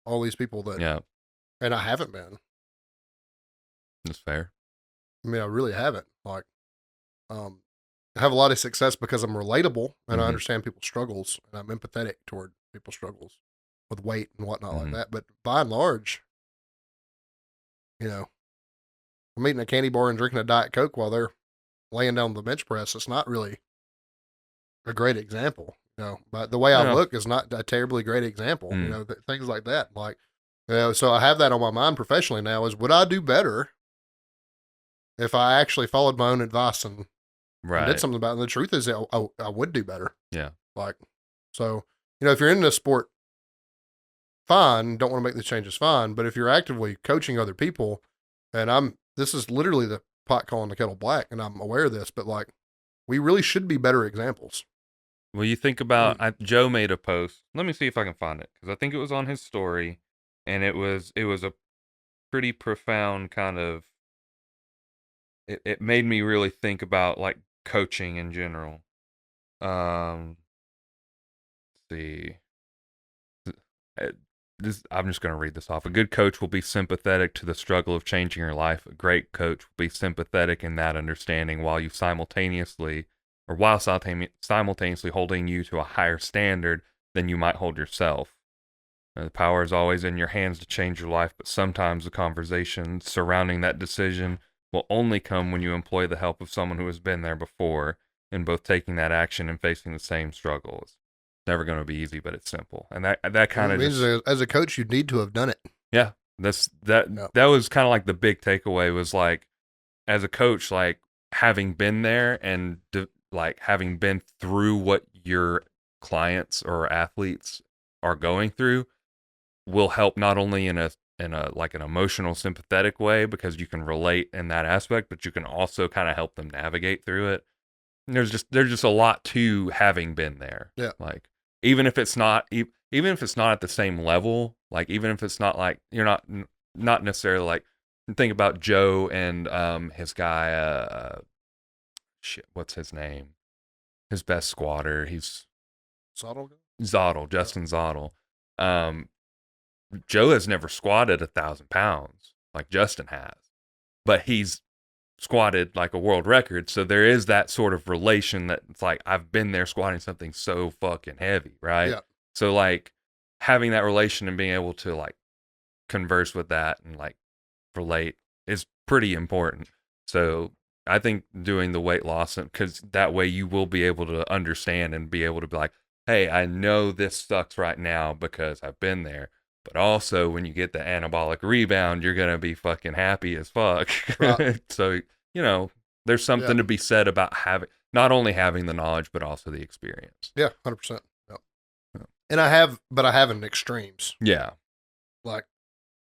all these people that, and I haven't been. That's fair. I mean, I really haven't. Like, I have a lot of success because I'm relatable and I understand people's struggles, and I'm empathetic toward people's struggles with weight and whatnot like that. But by and large, I'm eating a candy bar and drinking a Diet Coke while they're laying down the bench press. It's not really a great example, but the way I look is not a terribly great example, things like that. Like, so I have that on my mind professionally now, is, would I do better if I actually followed my own advice and did something about it? And the truth is, I would do better. Yeah. Like, so, if you're in this sport, fine, don't want to make these changes, fine. But if you're actively coaching other people, and this is literally the pot calling the kettle black, and I'm aware of this, but like, we really should be better examples. Well, you think about, Joe made a post. Let me see if I can find it, because I think it was on his story, and it was a pretty profound kind of, it made me really think about like coaching in general. See. Uh, I'm just going to read this off. A good coach will be sympathetic to the struggle of changing your life. A great coach will be sympathetic in that understanding while simultaneously holding you to a higher standard than you might hold yourself. The power is always in your hands to change your life, but sometimes the conversation surrounding that decision will only come when you employ the help of someone who has been there before in both taking that action and facing the same struggles. Never going to be easy, but it's simple. And that kind of means as a coach, you need to have done it. Yeah, that was kind of like the big takeaway was like, as a coach, like having been there and like having been through what your clients or athletes are going through will help not only in a like an emotional sympathetic way because you can relate in that aspect, but you can also kind of help them navigate through it. And there's just a lot to having been there. Yeah. Like even if it's not at the same level, like even if it's not like you're not necessarily like, think about Joe and his guy what's his name? His best squatter. He's Zottel, Justin Zottel. Joe has never squatted 1,000 pounds like Justin has, but he's squatted like a world record. So there is that sort of relation that it's like, I've been there squatting something so fucking heavy, right? Yeah. So like having that relation and being able to like converse with that and like relate is pretty important. So I think doing the weight loss, because that way you will be able to understand and be able to be like, hey, I know this sucks right now because I've been there. But also, when you get the anabolic rebound, you're going to be fucking happy as fuck. Right. So, there's something to be said about not only having the knowledge, but also the experience. Yeah, 100%. Yep. Yeah. And I have in extremes. Yeah. Like,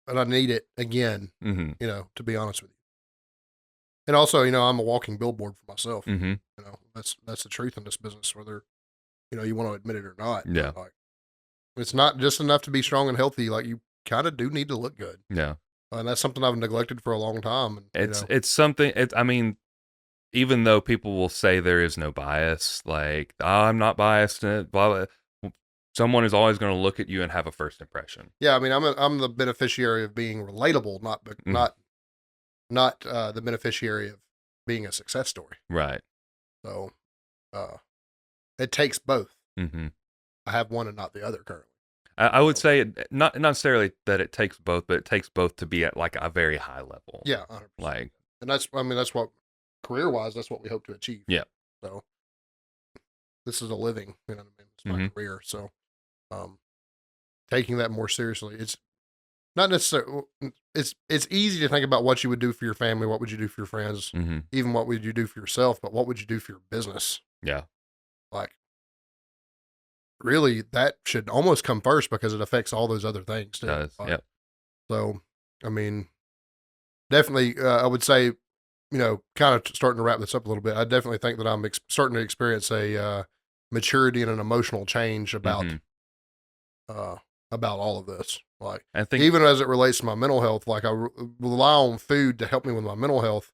and I need it again, mm-hmm. To be honest with you. And also, I'm a walking billboard for myself. Mm-hmm. That's the truth in this business, whether, you want to admit it or not. Yeah. Like, it's not just enough to be strong and healthy. Like, you kind of do need to look good. Yeah. And that's something I've neglected for a long time. And, it's something, I mean, even though people will say there is no bias, like, I'm not biased, blah, blah, someone is always going to look at you and have a first impression. Yeah. I mean, I'm the beneficiary of being relatable, not the beneficiary of being a success story. Right. So, it takes both. Mm-hmm. I have one and not the other currently. I would say not necessarily that it takes both, but it takes both to be at like a very high level. Yeah. 100%. Like, and that's what career-wise, that's what we hope to achieve. Yeah. So this is a living, It's my career. So, taking that more seriously, it's not necessarily, it's easy to think about what you would do for your family, what would you do for your friends, even what would you do for yourself, but what would you do for your business? Yeah. Like, really, that should almost come first because it affects all those other things too. Does. Yep. So, I mean, definitely, I would say, kind of starting to wrap this up a little bit, I definitely think that I'm starting to experience a maturity and an emotional change about all of this. Like, I think even as it relates to my mental health, like I rely on food to help me with my mental health,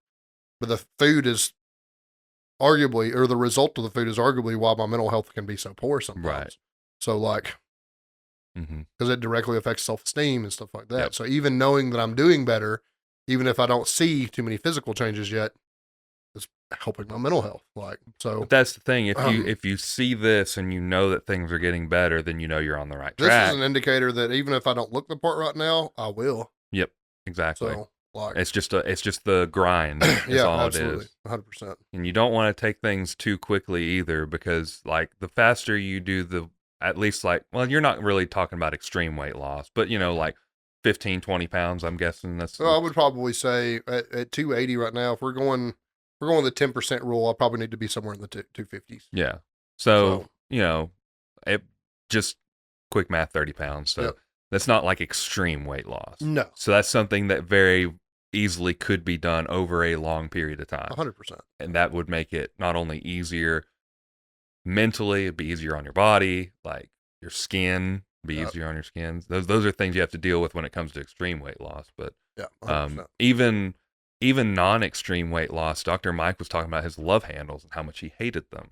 but the food is arguably, or the result of the food is arguably why my mental health can be so poor sometimes. Right. So like, because it directly affects self-esteem and stuff like that. Yep. So even knowing that I'm doing better, even if I don't see too many physical changes yet, it's helping my mental health. Like, so but that's the thing. If you see this and you know that things are getting better, then you know you're on the right track. This is an indicator that even if I don't look the part right now, I will. Yep. Exactly. So, like, it's just the grind. Yeah, all absolutely. It is. 100%. And you don't want to take things too quickly either, because like the faster you do at least like, well, you're not really talking about extreme weight loss, but like 15, 20 pounds, I'm guessing that's. Well, I would probably say at 280 right now, if we're going the 10% rule, I'll probably need to be somewhere in the 250s. Yeah. So it just quick math, 30 pounds. So yep. That's not like extreme weight loss. No. So that's something that very easily could be done over a long period of time. 100%. And that would make it not only easier mentally, it'd be easier on your body, like your skin, be easier on your skin. Those are things you have to deal with when it comes to extreme weight loss. But yeah, even non-extreme weight loss, Dr. Mike was talking about his love handles and how much he hated them.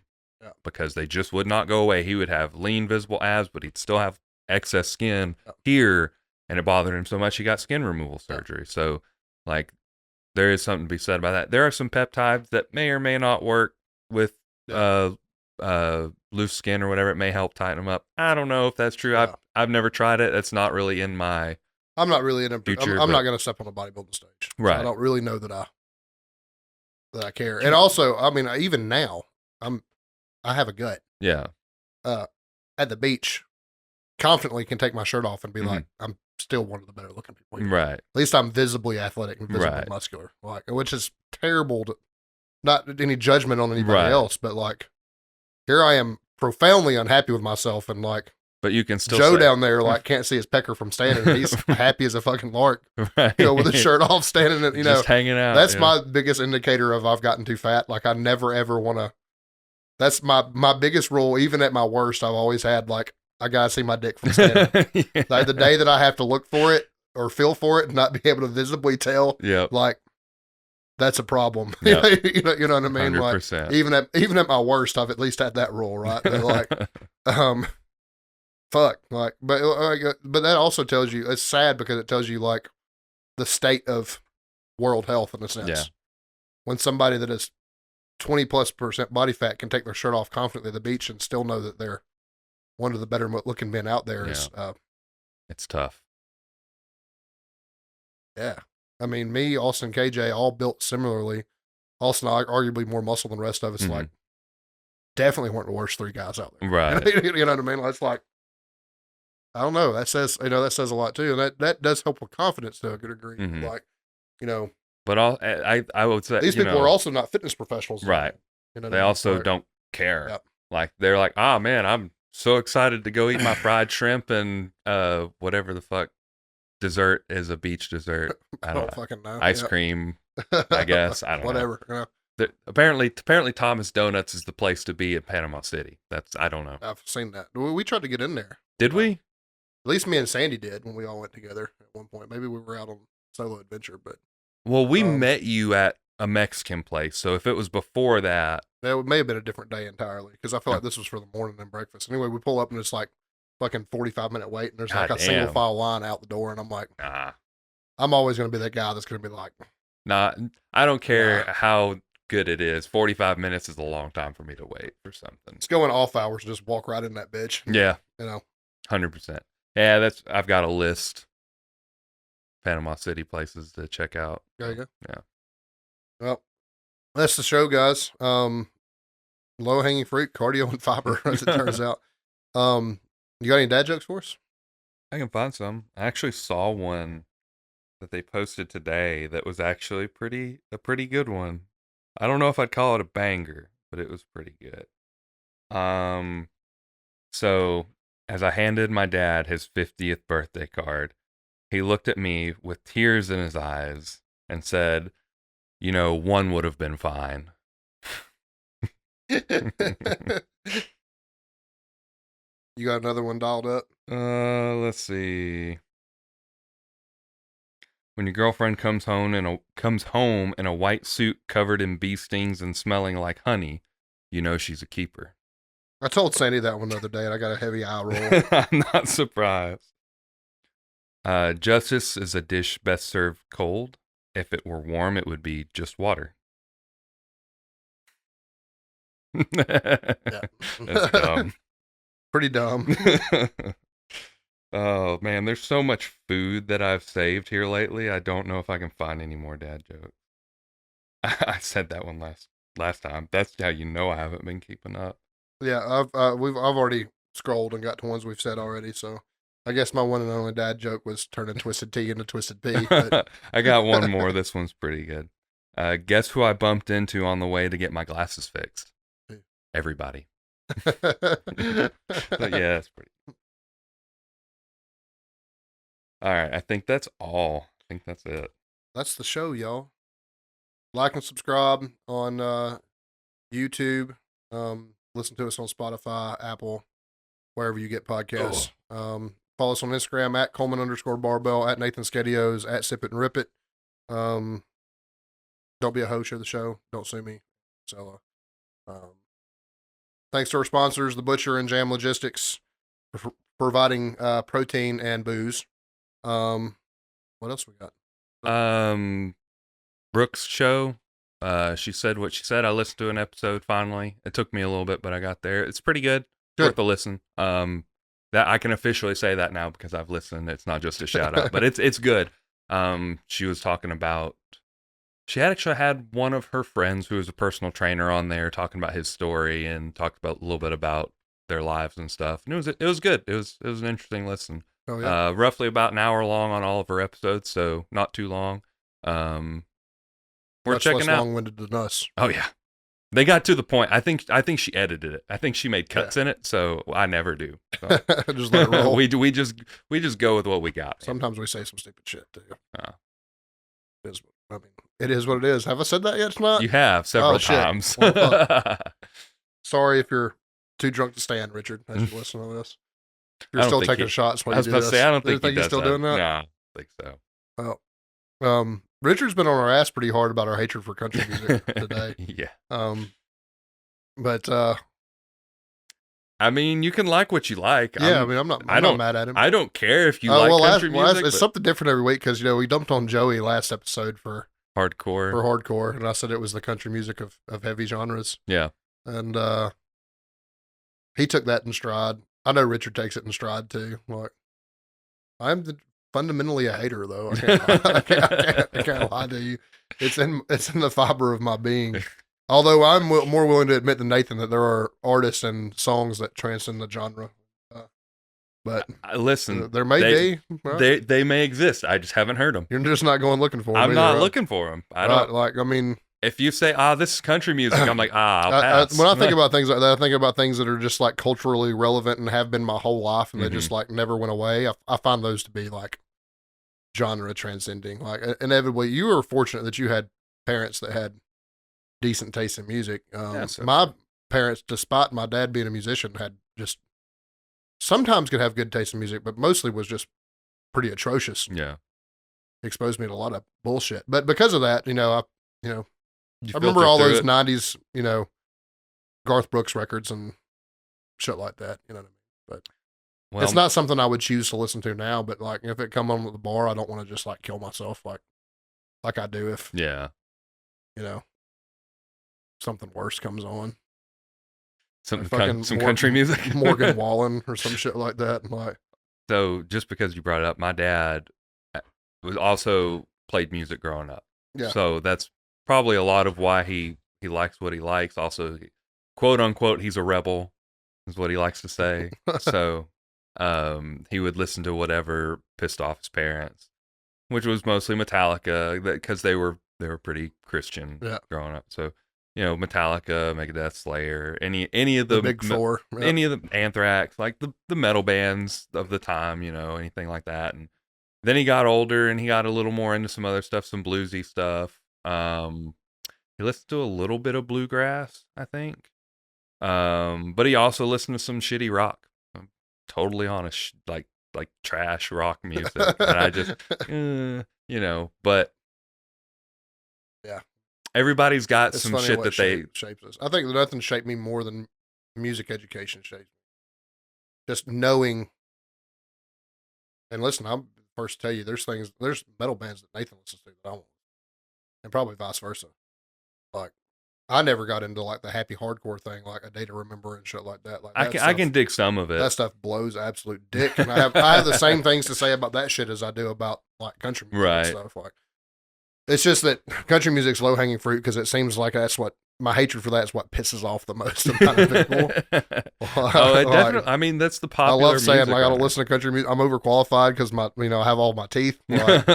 because they just would not go away. He would have lean, visible abs, but he'd still have excess skin here, and it bothered him so much he got skin removal surgery. So, like, there is something to be said about that. There are some peptides that may or may not work with loose skin or whatever. It may help tighten them up. I don't know if that's true. I've never tried it. It's not really in my I'm not really in a future. I'm not going to step on a bodybuilding stage. Right. So I don't really know that I care. And also, I mean, even now, I have a gut. Yeah. At the beach, confidently can take my shirt off and be like, I'm still one of the better looking people here. Right. At least I'm visibly athletic and visibly muscular. Like, which is terrible to, not any judgment on anybody else, but like, here I am profoundly unhappy with myself, and like, but you can still Joe down there like can't see his pecker from standing. And he's happy as a fucking lark, right. With his shirt off, standing, and just hanging out. That's my biggest indicator of I've gotten too fat. Like, I never ever want to. That's my biggest rule. Even at my worst, I've always had like, I gotta see my dick from standing. Like, the day that I have to look for it or feel for it and not be able to visibly tell, like, that's a problem. Yep. you know what I mean? 100%. Like, even at my worst, I've at least had that rule, right? But like, fuck, like, but that also tells you, it's sad because it tells you like the state of world health in a sense. Yeah. When somebody that is 20+% body fat can take their shirt off confidently at the beach and still know that they're one of the better looking men out there is, it's tough. Yeah. I mean, me, Austin, KJ, all built similarly. Austin, arguably more muscle than the rest of us. Like, definitely weren't the worst three guys out there. Right. You know what I mean? It's like, I don't know. That says, that says a lot too. And that does help with confidence to a good degree. Like, but I would say these people are also not fitness professionals. Right. They also don't care. Yep. Like, they're like, oh man, I'm so excited to go eat my fried shrimp and whatever the fuck dessert is a beach dessert. I don't fucking know. Ice cream, I guess. I don't know. Whatever. Apparently Thomas Donuts is the place to be in Panama City. I don't know. I've seen that. We tried to get in there. Did we? At least me and Sandy did when we all went together at one point. Maybe we were out on solo adventure, but. Well, we met you at a Mexican place, so if it was before that. It may have been a different day entirely, because I feel like this was for the morning and breakfast. Anyway, we pull up and it's like fucking 45-minute wait, and there's like a single file line out the door, and I'm like, nah. I'm always going to be that guy that's going to be like, nah, I don't care how good it is. 45 minutes is a long time for me to wait for something. It's going off hours, just walk right in that bitch. Yeah. 100%. Yeah, I've got a list. Panama City places to check out. There you go. Yeah. Well, that's the show, guys. Low hanging fruit, cardio, and fiber, as it turns out. You got any dad jokes for us? I can find some. I actually saw one that they posted today that was actually a pretty good one. I don't know if I'd call it a banger, but it was pretty good. So as I handed my dad his 50th birthday card, he looked at me with tears in his eyes and said, one would have been fine. You got another one dialed up? Let's see. When your girlfriend comes home in a white suit covered in bee stings and smelling like honey, she's a keeper. I told Sandy that one the other day, and I got a heavy eye roll. I'm not surprised. Justice is a dish best served cold. If it were warm, it would be just water. That's dumb. Pretty dumb. Oh man, there's so much food that I've saved here lately. I don't know if I can find any more dad jokes. I said that one last time. That's how I haven't been keeping up. Yeah, I've already scrolled and got to ones we've said already. So I guess my one and only dad joke was turning Twisted Tea into Twisted P. But... I got one more. This one's pretty good. Guess who I bumped into on the way to get my glasses fixed? Everybody. But yeah, that's pretty. All right, I think that's all. I think that's it. That's the show, y'all. Like and subscribe on YouTube. Listen to us on Spotify, Apple, wherever you get podcasts. Follow us on Instagram at Coleman_Barbell, at Nathan Skedios, at Sip It and Rip It. Don't be a hoe, share the show. Don't sue me. So, Thanks to our sponsors, The Butcher and Jam Logistics, for providing protein and booze. What else we got? Brooke's show. She said what she said. I listened to an episode finally. It took me a little bit, but I got there. It's pretty good. Worth a listen. That I can officially say that now because I've listened. It's not just a shout out, but it's good. She was talking about. She actually had one of her friends who was a personal trainer on there talking about his story and talked about a little bit about their lives and stuff. And it was good. It was an interesting listen. Oh, yeah. Roughly about an hour long on all of her episodes, so not too long. We're Much checking less out. Long-winded than us. Oh yeah, they got to the point. I think she edited it. I think she made cuts in it, so I never do. So. Just let it roll. we just go with what we got. Sometimes we say some stupid shit too. It is what it is. Have I said that yet tonight? You have several times. Well, sorry if you're too drunk to stand, Richard, as you listen to this. You're still taking shots while you do this. I was about to say, I don't think you're still doing that? No, I don't think so. Well, Richard's been on our ass pretty hard about our hatred for country music today. Yeah. But I mean, you can like what you like. Yeah, I'm not mad at him. I don't care if you like country music. It's something different every week because we dumped on Joey last episode for hardcore, and I said it was the country music of heavy genres. Yeah, and he took that in stride. I know Richard takes it in stride too. Like, I'm fundamentally a hater, though. I can't lie to you. It's in the fiber of my being. Although I'm more willing to admit than Nathan that there are artists and songs that transcend the genre. But listen, there may be. Right? They may exist. I just haven't heard them. You're just not going looking for them. I'm not looking for them. I don't. If you say, this is country music, I'm like, I'll pass. When I think about things like that, I think about things that are just like culturally relevant and have been my whole life, and they just like never went away. I find those to be like genre transcending. Like inevitably, you were fortunate that you had parents that had decent taste in music. My parents, despite my dad being a musician, had just sometimes could have good taste in music, but mostly was just pretty atrocious. Yeah, exposed me to a lot of bullshit. But because of that, I remember all those 90s, Garth Brooks records and shit like that, you know what I mean? But it's not something I would choose to listen to now, but like if it come on at the bar, I don't want to just like kill myself like I do if something worse comes on. Some country music. Morgan Wallen or some shit like that. And so just because you brought it up, my dad was also played music growing up. Yeah. So that's probably a lot of why he likes what he likes. Also, quote unquote, he's a rebel is what he likes to say. So he would listen to whatever pissed off his parents, which was mostly Metallica because they were pretty Christian growing up. So, Metallica, Megadeth, Slayer, any of the big four, any of the Anthrax, like the metal bands of the time, anything like that. And then he got older and he got a little more into some other stuff, some bluesy stuff. He listened to a little bit of bluegrass, I think. But he also listened to some shitty rock. I'm totally honest, like trash rock music. And I just, but yeah, everybody's got some shit that shapes us. I think that nothing shaped me more than music education shaped me. Just knowing. And listen, I'm first to tell you, there's metal bands that Nathan listens to that I won't, and probably vice versa. Like, I never got into like the happy hardcore thing, like A Day to Remember and shit like that. Like I can dig some of it. That stuff blows absolute dick, and I have the same things to say about that shit as I do about like country music and stuff. Like, it's just that country music's low hanging fruit because it seems like that's what my hatred for that is what pisses off the most amount of people. Definitely. I mean, that's the popular. I love saying I don't listen to country music. I'm overqualified because I have all my teeth. Like,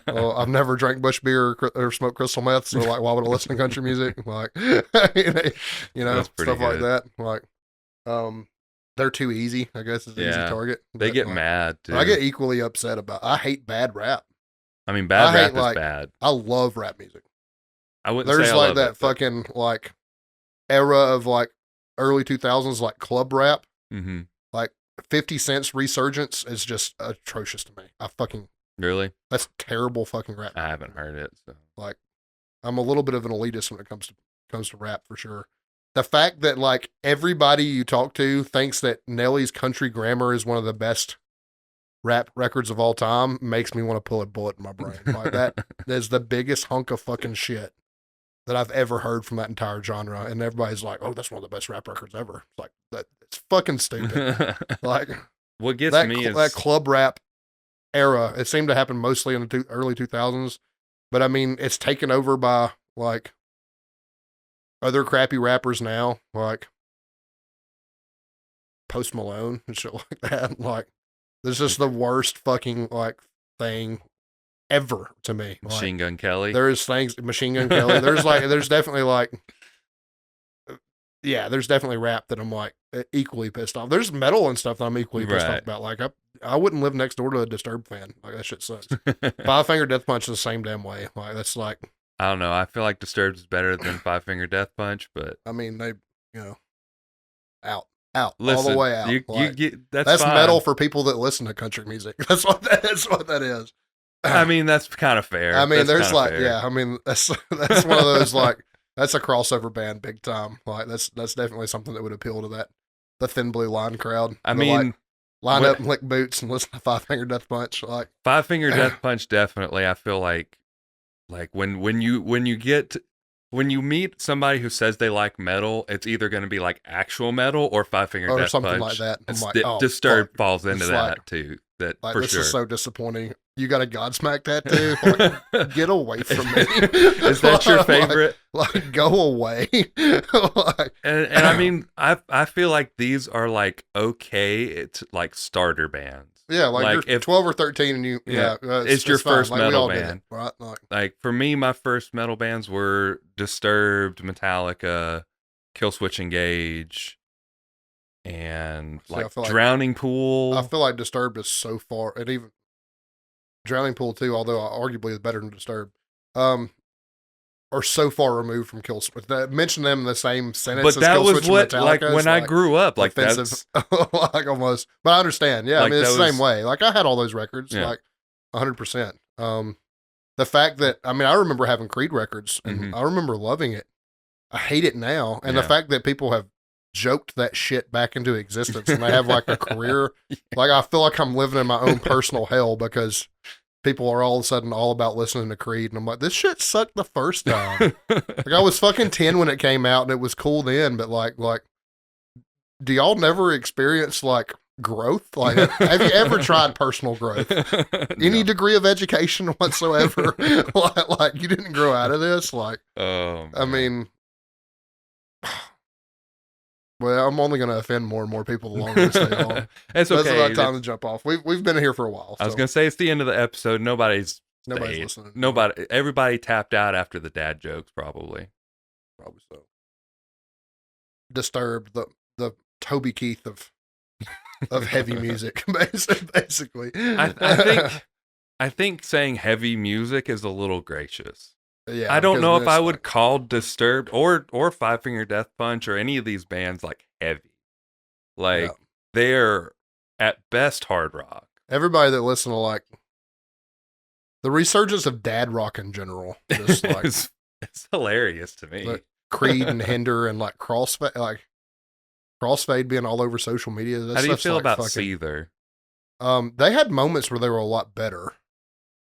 I've never drank bush beer or smoked crystal meth, so like, why would I listen to country music? Like, stuff good. Like that. Like, they're too easy. I guess is an easy target. They get mad too. I get equally upset about. I hate bad rap. I mean, bad rap is bad. I love rap music. I wouldn't There's say I like love that it, fucking like era of like early 2000s like club rap. Mm-hmm. Like 50 Cent's resurgence is just atrocious to me. Really? That's terrible fucking rap. I haven't heard it. So like, I'm a little bit of an elitist when it comes to rap for sure. the fact that like everybody you talk to thinks that Nelly's Country Grammar is one of the best rap records of all time makes me want to pull a bullet in my brain. Like that is the biggest hunk of fucking shit that I've ever heard from that entire genre. And everybody's like, oh, that's one of the best rap records ever. It's like, it's fucking stupid. Like, what gets me is that club rap era. It seemed to happen mostly in the early 2000s. But I mean, it's taken over by like other crappy rappers now, like Post Malone and shit like that. Like, this is the worst fucking like thing ever to me. Machine Gun Kelly. There's things, Machine Gun Kelly. There's definitely rap that I'm like equally pissed off. There's metal and stuff that I'm equally pissed off about. Like I wouldn't live next door to a Disturbed fan. Like that shit sucks. Five Finger Death Punch is the same damn way. Like that's like, I don't know. I feel like Disturbed is better than Five Finger Death Punch, but I mean they, out. Listen, all the way out. You get that's fine. Metal for people that listen to country music. That's what that is. I mean, that's kind of fair. I mean, that's there's like, fair. yeah. I mean, that's one of those like that's a crossover band, big time. Like that's definitely something that would appeal to the Thin Blue Line crowd. I mean, line up and lick boots and listen to Five Finger Death Punch. Like Five Finger Death Punch, definitely. I feel like when you meet somebody who says they like metal, it's either going to be like actual metal or Five Finger Death something Punch. like that. I'm like, Disturbed fuck. falls into It's that like, too. That like, for this sure. is so disappointing. You got a Godsmack tattoo? Like, get away from me. Is that your favorite? Like go away. Like, and I mean, I feel like these are like okay. It's like starter bands. Yeah, like you're 12 or 13 and you, it's your first like, metal band. Right? Like for me, my first metal bands were Disturbed, Metallica, Killswitch Engage, and like Drowning Pool. I feel like Disturbed is so far, and even Drowning Pool too, although arguably is better than Disturbed, are so far removed from Killswitch. Mention them in the same sentence. But that as was what, like when I grew up, like offensive, that's like almost. But I understand. Yeah, like I mean it's the same way. Like I had all those records, like 100%. The fact that I remember having Creed records, and I remember loving it. I hate it now, and the fact that people have joked that shit back into existence, and they have like a career. Like I feel like I'm living in my own personal hell because people are all of a sudden all about listening to Creed, and I'm like, this shit sucked the first time. Like I was fucking 10 when it came out, and it was cool then, but like, do y'all never experience like growth? Like, have you ever tried personal growth? Any degree of education whatsoever? like you didn't grow out of this? Like, I mean, well, I'm only going to offend more and more people the longer we stay on. It's okay. That's about time to jump off. We've been here for a while. So. I was going to say it's the end of the episode. Nobody's listening. Everybody tapped out after the dad jokes, probably. Probably so. Disturbed, the Toby Keith of heavy music, basically. I think saying heavy music is a little gracious. Yeah, I don't know if I would call Disturbed or Five Finger Death Punch or any of these bands like heavy. Like they're at best hard rock. Everybody that listen to like the resurgence of dad rock in general, just like it's hilarious to me. Like Creed and Hinder and like Crossfade being all over social media. How do you feel about Seether? They had moments where they were a lot better,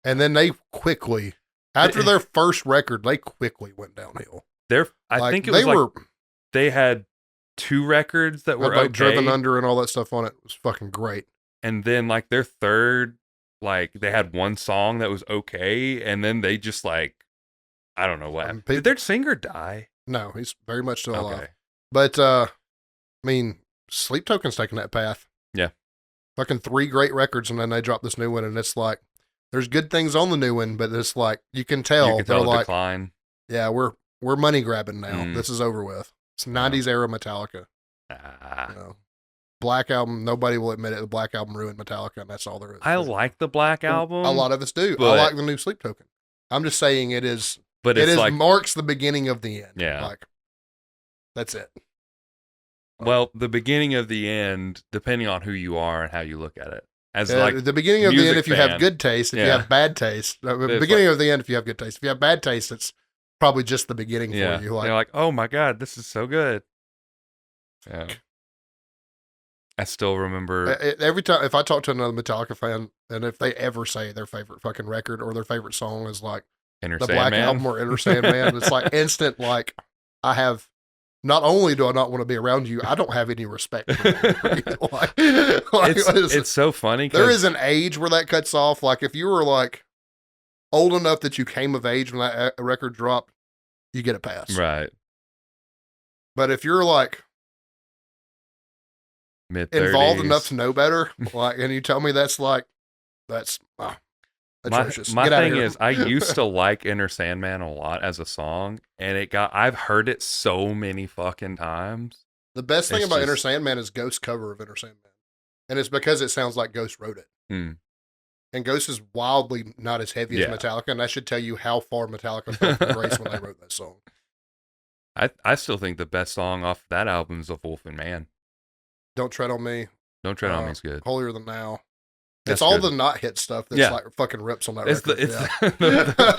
and then they quickly. After their first record, they quickly went downhill. I think they had 2 records that were like okay. Driven Under and all that stuff on it. It was fucking great. And then like their third, like they had 1 song that was okay, and then they just like, I don't know what. Did their singer die? No, he's very much still alive. But I mean, Sleep Token's taking that path. Yeah, fucking 3 great records, and then they drop this new one, and it's like. There's good things on the new one, but it's like you can tell they're like decline. Yeah, we're money grabbing now. This is over with. It's 90s era Metallica. Black Album, nobody will admit it. The Black Album ruined Metallica, and that's all there is. I like the Black Album. A lot of us do. I like the new Sleep Token. I'm just saying it is. But it is like, marks the beginning of the end. Yeah, like that's it. Well, the beginning of the end, depending on who you are and how you look at it. As like the beginning of the end, if you have good taste, if you have bad taste, the beginning of the end, if you have good taste, if you have bad taste, it's probably just the beginning for you. Like, you're like, oh my God, this is so good. Yeah. I still remember every time if I talk to another Metallica fan, and if they ever say their favorite fucking record or their favorite song is like Enter the Sandman. Black Album or Enter Sandman, it's like instant. Like I have. Not only do I not want to be around you, I don't have any respect for you. It's so funny. There is an age where that cuts off. Like if you were like old enough that you came of age when that record dropped, you get a pass. Right. But if you're like mid-30s, involved enough to know better, like, and you tell me that's atrocious. My thing is, I used to like Enter Sandman a lot as a song, and I've heard it so many fucking times. The best thing about Enter Sandman is Ghost's cover of Enter Sandman. And it's because it sounds like Ghost wrote it. And Ghost is wildly not as heavy as Metallica, and that should tell you how far Metallica fell from grace when they wrote that song. I still think the best song off that album is Of Wolf and Man. Don't Tread on Me. Don't Tread on Me is good. Holier Than Now. It's all the not hit stuff that's like fucking rips on that record.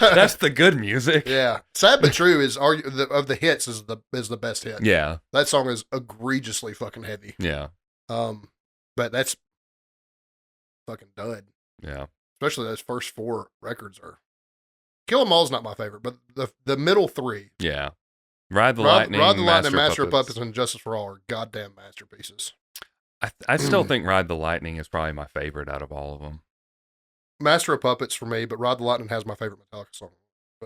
That's the good music. Yeah. Sad But True is of the hits is the best hit. Yeah. That song is egregiously fucking heavy. Yeah. But that's fucking dud. Yeah. Especially those first 4 records are. Kill 'Em All's not my favorite, but the middle 3. Yeah. Ride the Lightning, Master of Puppets, and Justice for All are goddamn masterpieces. I still think Ride the Lightning is probably my favorite out of all of them. Master of Puppets for me, but Ride the Lightning has my favorite Metallica song.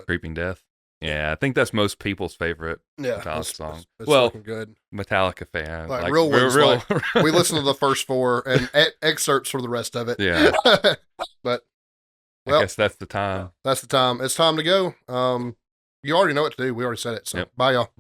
Creeping Death. Yeah, I think that's most people's favorite Metallica song. It's fucking good. Metallica fan. Like real ones. We listened to the first 4 and excerpts for the rest of it. Yeah. But I guess that's the time. That's the time. It's time to go. You already know what to do. We already said it. So bye, y'all.